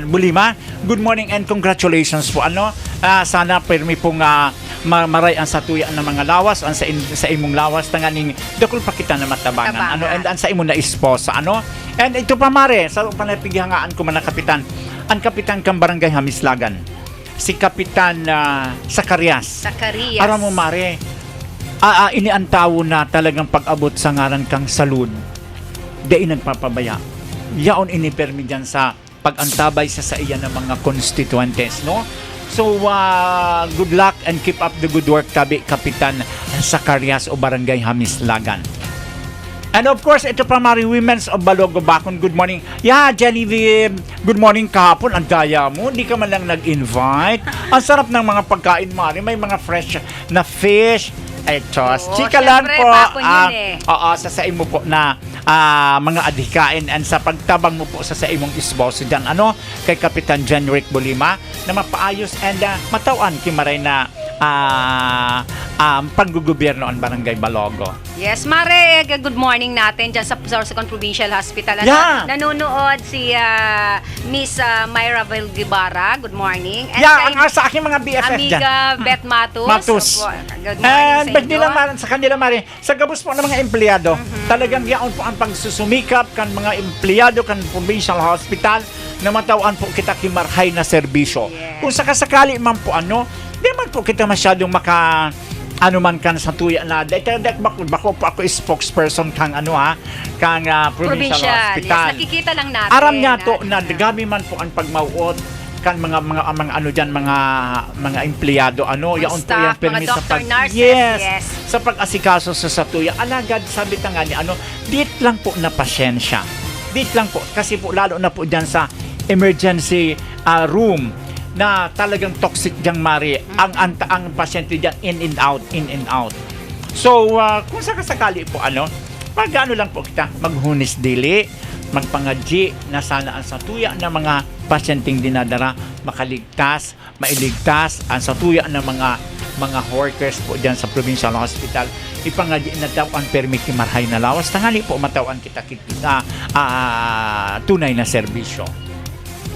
Balima, good morning and congratulations po. Sana pirmi pong maray ang satuyan ng mga lawas, sa imong lawas, tanganing dakol pa kita na matabangan. And sa imong na esposa. And ito pa, Mare, sa panapighangaan ko man na Kapitan, ang Kapitan kang Barangay Hamislagan, si Kapitan Zacarias. Aram mo, Mare, iniantawo na talagang pag-abot sa ngaran kang salud. Di nagpapabaya. Yaon inipermi dyan sa pag-antabay sa iya ng mga constituentes, So, good luck and keep up the good work, Kapitan Zacarias o Barangay Hamislagan. And of course, ito pa Mari, Women's of Balogo, Bacon, good morning. Genevieve, good morning kahapon. Ang daya mo, hindi ka man lang nag-invite. Ang sarap ng mga pagkain, Mari. May mga fresh na fish. Chika lang po. Sa mo po na mga adhikain and sa pagtabang mo po sa imong isboso dyan. Kay Kapitan Jenrick Balima na mapaayos and matawan kimaray na panggugobyerno ang Barangay Balogo. Yes, Mare, good morning natin dyan sa Sorsogon Provincial Hospital. Nanonood si Miss Myra Valguibara. Good morning. And ang sa aking mga BFF amiga dyan. Beth Matus. And Good morning sa kanila, Mare, sa gabos po ng mga empleyado, talagang yaon po ang pagsusumikap kan mga empleyado kan Provincial Hospital na matawaan po kita kimarhay na serbisyo. Kung sakasakali man po di man po kita masyadong man kan sa tuya na bako po ako spokesperson kang kang Provincial Hospital. Yes, nakikita lang natin. Aram niya to na dagami man po ang pagmauot kan mga empleyado yaon po yan permi sa sa pag-asikaso sa tuya alagad sabi ta nga ni dit lang po na pasyensya update lang po kasi po lalo na po dyan sa emergency room na talagang toxic dyan, Mari. Ang pasyente dyan in and out. So, kung sakasakali po mag-ano lang po kita, maghunis dili, magpangadji na sana ang satuya ng mga pasyenteng dinadara mailigtas ang satuya ng mga workers po dyan sa provincial hospital. Ipangadji na daw ang permit ni Marhay na lawas. Tangali po matawan kita tunay na serbisyo.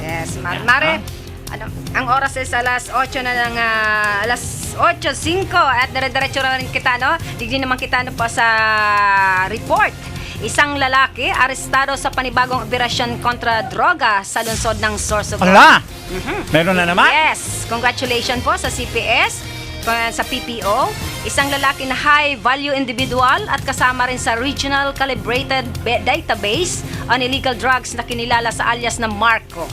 Yes, Mare. Ang oras is alas 8 na ng alas 8:05 at dire-diretso na rin kita, Digdi naman kita po sa report. Isang lalaki arestado sa panibagong operasyon kontra droga sa lungsod ng Sorsogon. Ala! Meron na naman? Yes. Congratulations po sa CPS, sa PPO. Isang lalaki na high-value individual at kasama rin sa Regional Calibrated Database on Illegal Drugs na kinilala sa alias na Marco.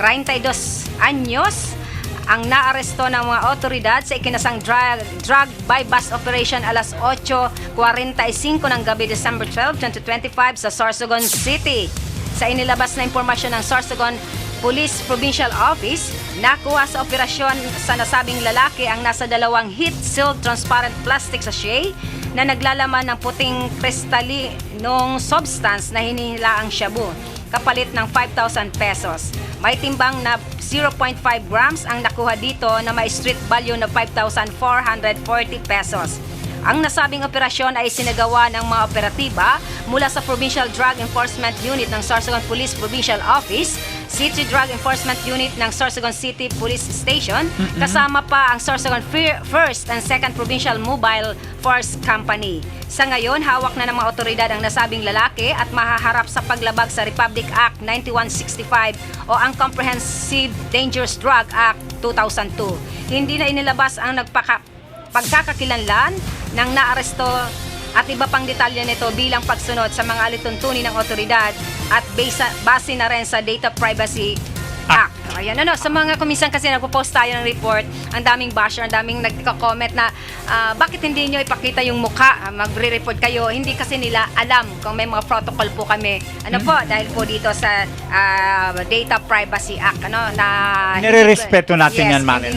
32 anyos ang naaresto ng mga otoridad sa ikinasang drug by-bus operation alas 8:45 ng gabi December 12, 2025 sa Sorsogon City. Sa inilabas na impormasyon ng Sorsogon Police Provincial Office, nakuha sa operasyon sa nasabing lalaki ang nasa 2 heat-sealed transparent plastic sachet na naglalaman ng puting kristalinong substance na hinihilaang shabu, kapalit ng 5,000 pesos. May timbang na 0.5 grams ang nakuha dito na may street value na 5,440 pesos. Ang nasabing operasyon ay sinagawa ng mga operatiba mula sa Provincial Drug Enforcement Unit ng Sorsogon Police Provincial Office, City Drug Enforcement Unit ng Sorsogon City Police Station, kasama pa ang Sorsogon 1st and 2nd Provincial Mobile Force Company. Sa ngayon, hawak na ng mga otoridad ang nasabing lalaki at mahaharap sa paglabag sa Republic Act 9165 o ang Comprehensive Dangerous Drug Act 2002. Hindi na inilabas ang pagkakakilanlan ng naaresto at iba pang detalye nito bilang pagsunod sa mga alituntunin ng otoridad at base na rin sa Data Privacy Act. Ayan, sa mga kuminsan kasi nagpo-post tayo ng report, ang daming basher, ang daming nagko-comment na bakit hindi nyo ipakita yung mukha, magre-report kayo. Hindi kasi nila alam kung may mga protocol po kami. Dahil po dito sa Data Privacy Act, na nire-respeto natin yan, Mami,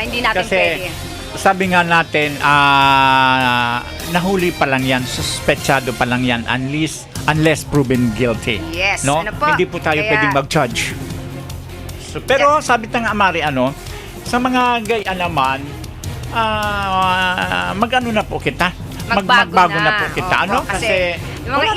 hindi natin kasi pwede. Sabi nga natin, nahuli pa lang yan, suspetsado pa lang yan, unless proven guilty. Yes, Hindi po tayo pwedeng mag-judge. So, pero sabi nga, Mari, sa mga gaya naman, mag-ano na po kita? Magbago na po kita. Kasi yung mga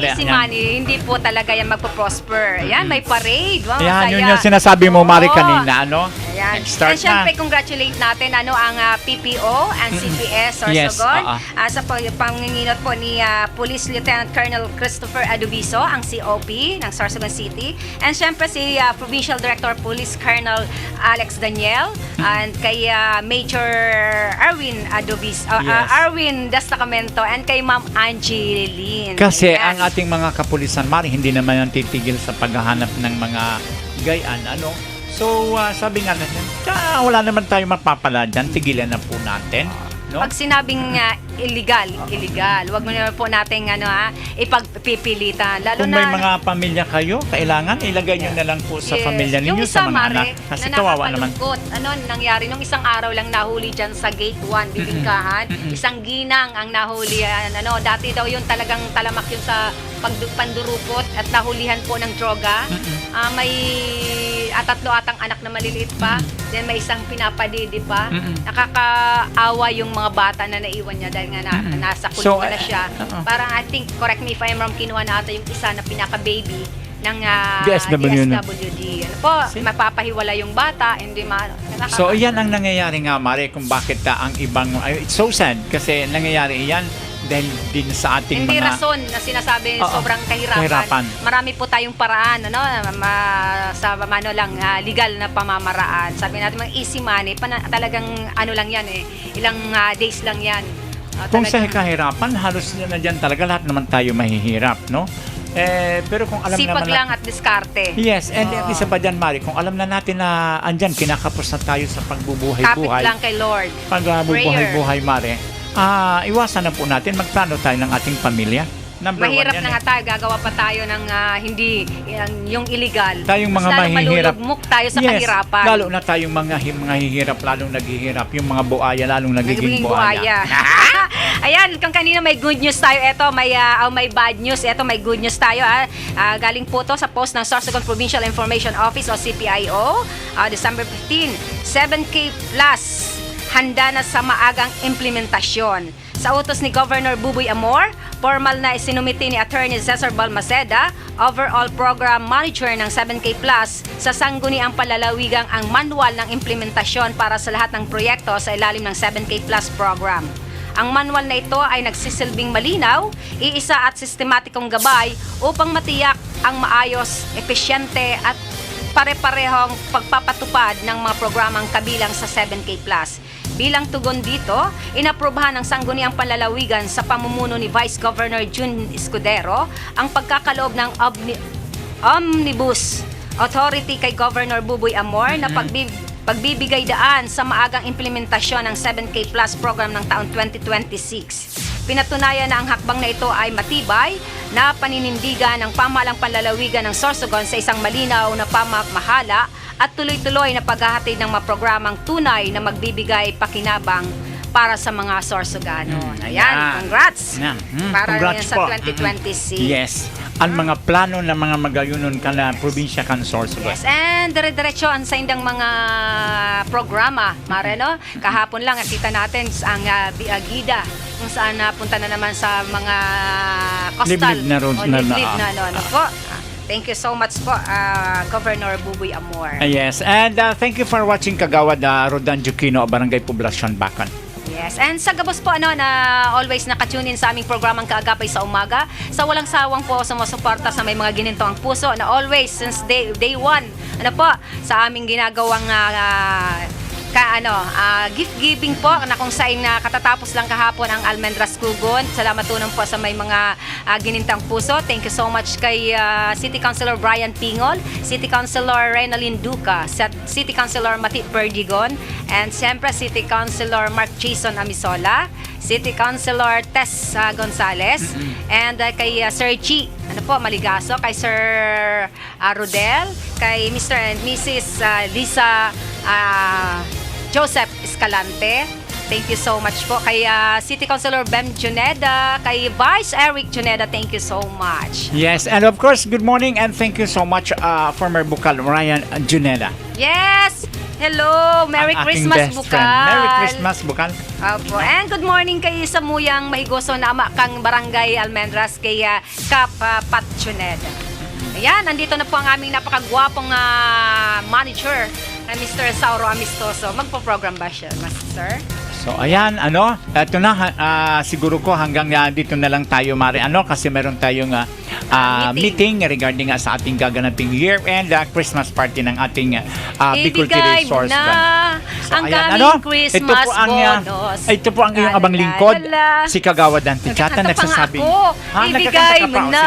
easy money, hindi po talaga yan magpo-prosper. Yan, may parade. Wow, yan, yun yung sinasabi mo, Mari, kanina. Ayan. Start And syempre, congratulate natin ang PPO, ang CPS, Sorsogon. Sa panginginot po ni Police Lieutenant Colonel Christopher Adubiso, ang COP ng Sorsogon City. And syempre, si Provincial Director Police Colonel Alex Daniel. And kay Major Arwin Adubiso, Arwin Destacamento, and kay Ma'am Angie Lin. Kasi ang ating mga kapulisan, Mari, hindi naman yan titigil sa paghahanap ng mga gayaan. So, sabi nga natin, wala naman tayo mapapala dyan, tigilan na po natin. Pag sinabing illegal. Huwag mo naman po natin ipagpipilitan. Lalo kung may mga pamilya kayo, kailangan ilagay nyo na lang po sa pamilya ninyo, sa mga anak. Kasi kawawa naman. Nangyari nung isang araw lang nahuli dyan sa Gate 1, Bibingkahan. Isang ginang ang nahuli. Dati daw yun talagang talamak yun sa pandurupot at nahulihan po ng droga. May 3 atang anak na maliliit pa. Then may isang pinapadidi pa. Nakakaawa yung mga bata na naiwan niya dahil nga nasa kulungan na siya. Parang I think, correct me if I'm wrong, kinuha na ata yung isa na pinaka-baby ng DSWD. Mapapahiwala yung bata, hindi So, yan ang nangyayari nga, Mari, kung bakit ang ibang, it's so sad kasi nangyayari yan dahil din sa ating hindi mga... rason na sinasabi sobrang kahirapan. Marami po tayong paraan, legal na pamamaraan. Sabi natin, mga easy money, talagang lang yan ilang days lang yan. Kung sa kahirapan, halos na dyan talaga lahat naman tayo mahihirap, pero kung alam sipag naman lang at diskarte. Yes, and isa pa dyan, Mari, kung alam na natin na andyan, kinakapos na tayo sa pagbubuhay-buhay. Kapit lang kay Lord. Pagbubuhay-buhay, Mari, iwasan na po natin, magplano tayo ng ating pamilya. Number one Mahirap yan na nga tayo, gagawa pa tayo ng hindi, yung illegal. Tayong mga Mas lalong mahihirap. malulugmok tayo sa Yes, kahirapan. lalo na tayong mga hihirap, lalong naghihirap. Yung mga buaya, lalong nagiging buaya. Ayan, kung kanina may good news tayo, eto may bad news, eto may good news tayo. Galing po to sa post ng Sorsogon Provincial Information Office o CPIO, December 15, 7K plus handa na sa maagang implementasyon. Sa utos ni Governor Buboy Amor, formal na isinumiti ni Attorney Cesar Balmaceda, overall program manager ng 7K Plus, sa sangguniang palalawigang ang manual ng implementasyon para sa lahat ng proyekto sa ilalim ng 7K Plus program. Ang manual na ito ay nagsisilbing malinaw, iisa at sistematikong gabay upang matiyak ang maayos, epesyente at pare-parehong pagpapatupad ng mga programang kabilang sa 7K Plus. Bilang tugon dito, inaprubahan ng Sangguniang Panlalawigan sa pamumuno ni Vice Governor June Escudero ang pagkakaloob ng Omnibus Authority kay Governor Buboy Amor na pagbibigay daan sa maagang implementasyon ng 7K Plus program ng taon 2026. Pinatunayan na ang hakbang na ito ay matibay na paninindigan ng pamahalang panlalawigan ng Sorsogon sa isang malinaw na pamamahala at tuloy-tuloy na paghahatid ng mga programang tunay na magbibigay pakinabang para sa mga Sorsogano. Ayan, congrats! Para Congrats sa po. 2026. Yes. Ang mga plano ng mga magayunon ka na probinsya kan Sorsogon. Yes, and dire-diretso ang sa indang mga programa, Mare, no? Kahapon lang nakita natin ang Biagida, kung saan napunta na naman sa mga coastal. Liblib na road o na liblib na, ano po. Thank you so much po, Governor Buboy Amor. Yes, and thank you for watching Kagawad Rodan Juquino, Barangay Poblacion, Bacan. Yes, and sa gabos po na always nakatune in sa aming programang Kaagapay sa Umaga. Sa walang sawang po sumusuporta sa may mga gininto ang puso na always since day one, sa aming ginagawang gift giving po na kung saan katatapos lang kahapon ang Almendras Kugon. Salamat tunon po sa may mga ginintang puso. Thank you so much kay City Councilor Brian Pingol, City Councilor Renalyn Duca, City Councilor Mati Perdigon, and siyempre City Councilor Mark Jason Amisola, City Councilor Tess Gonzales, and kay Sir Chi Maligaso, kay Sir Rodel, kay Mr. and Mrs. Lisa Joseph Escalante. Thank you so much po. Kay City Councilor Bem Juneda, kay Vice Eric Juneda, thank you so much. Yes, and of course, good morning and thank you so much, former Bukal Ryan Juneda. Yes! Hello! Merry Ang aking Christmas, best Bukal! friend. Merry Christmas, Bukal! Opo. And good morning kay Samuyang Mahigoso na ama kang Barangay Almendras, kay Kap Pat Juneda. Ayan, nandito na po ang aming napakagwapong manager, Mr. Sauro Amistoso. Magpo-program ba siya, Master? So ayan, eto na, siguro ko hanggang dito na lang tayo, Mare, kasi meron tayong meeting regarding sa ating gaganaping year-end Christmas party ng ating Bicol TV Source. So, ang gaming Christmas bonus. Ito po ang iyong abang lingkod, si Kagawad Antijata, nagsasabi. Ibigay mo na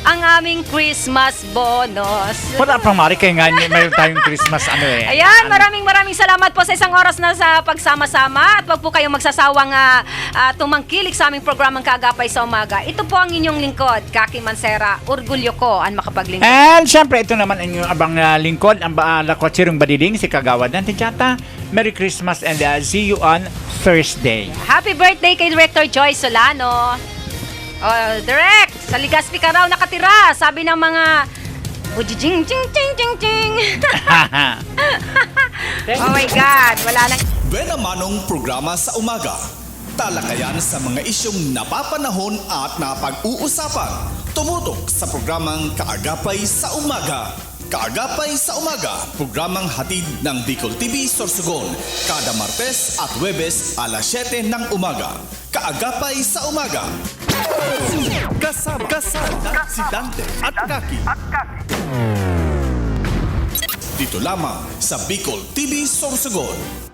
ang aming Christmas bonus. Wala pang, Mari, kaya nga mayroon tayong Christmas Ayan, maraming salamat po sa isang oras na sa pagsama-sama at wag po kayong magsasawang tumangkilik sa aming programang Kaagapay sa Umaga. Ito po ang inyong lingkod, Kaki Mansera. Orgulyo ko ang makapaglingkod. And syempre, ito naman ang inyong abang lingkod, ang lakotsirong badiding, si Kagawad Antijata. Merry Christmas and see you on Thursday. Happy birthday kay Director Joy Solano. Direct, sa Legazpi ka raw nakatira, sabi ng mga bujijing ching ching ching ching. Oh my God, wala nang Buena Manong programa sa umaga. Talakayan sa mga isyong napapanahon at napag-uusapan. Tumutok sa programang Kaagapay sa Umaga. Kaagapay sa Umaga, programang hatid ng Bicol TV Sorsogon. Kada Martes at Huwebes alas 7 ng umaga. Kaagapay sa Umaga. Kasama si Dante at Kaki. Dito lamang sa Bicol TV Sorsogon.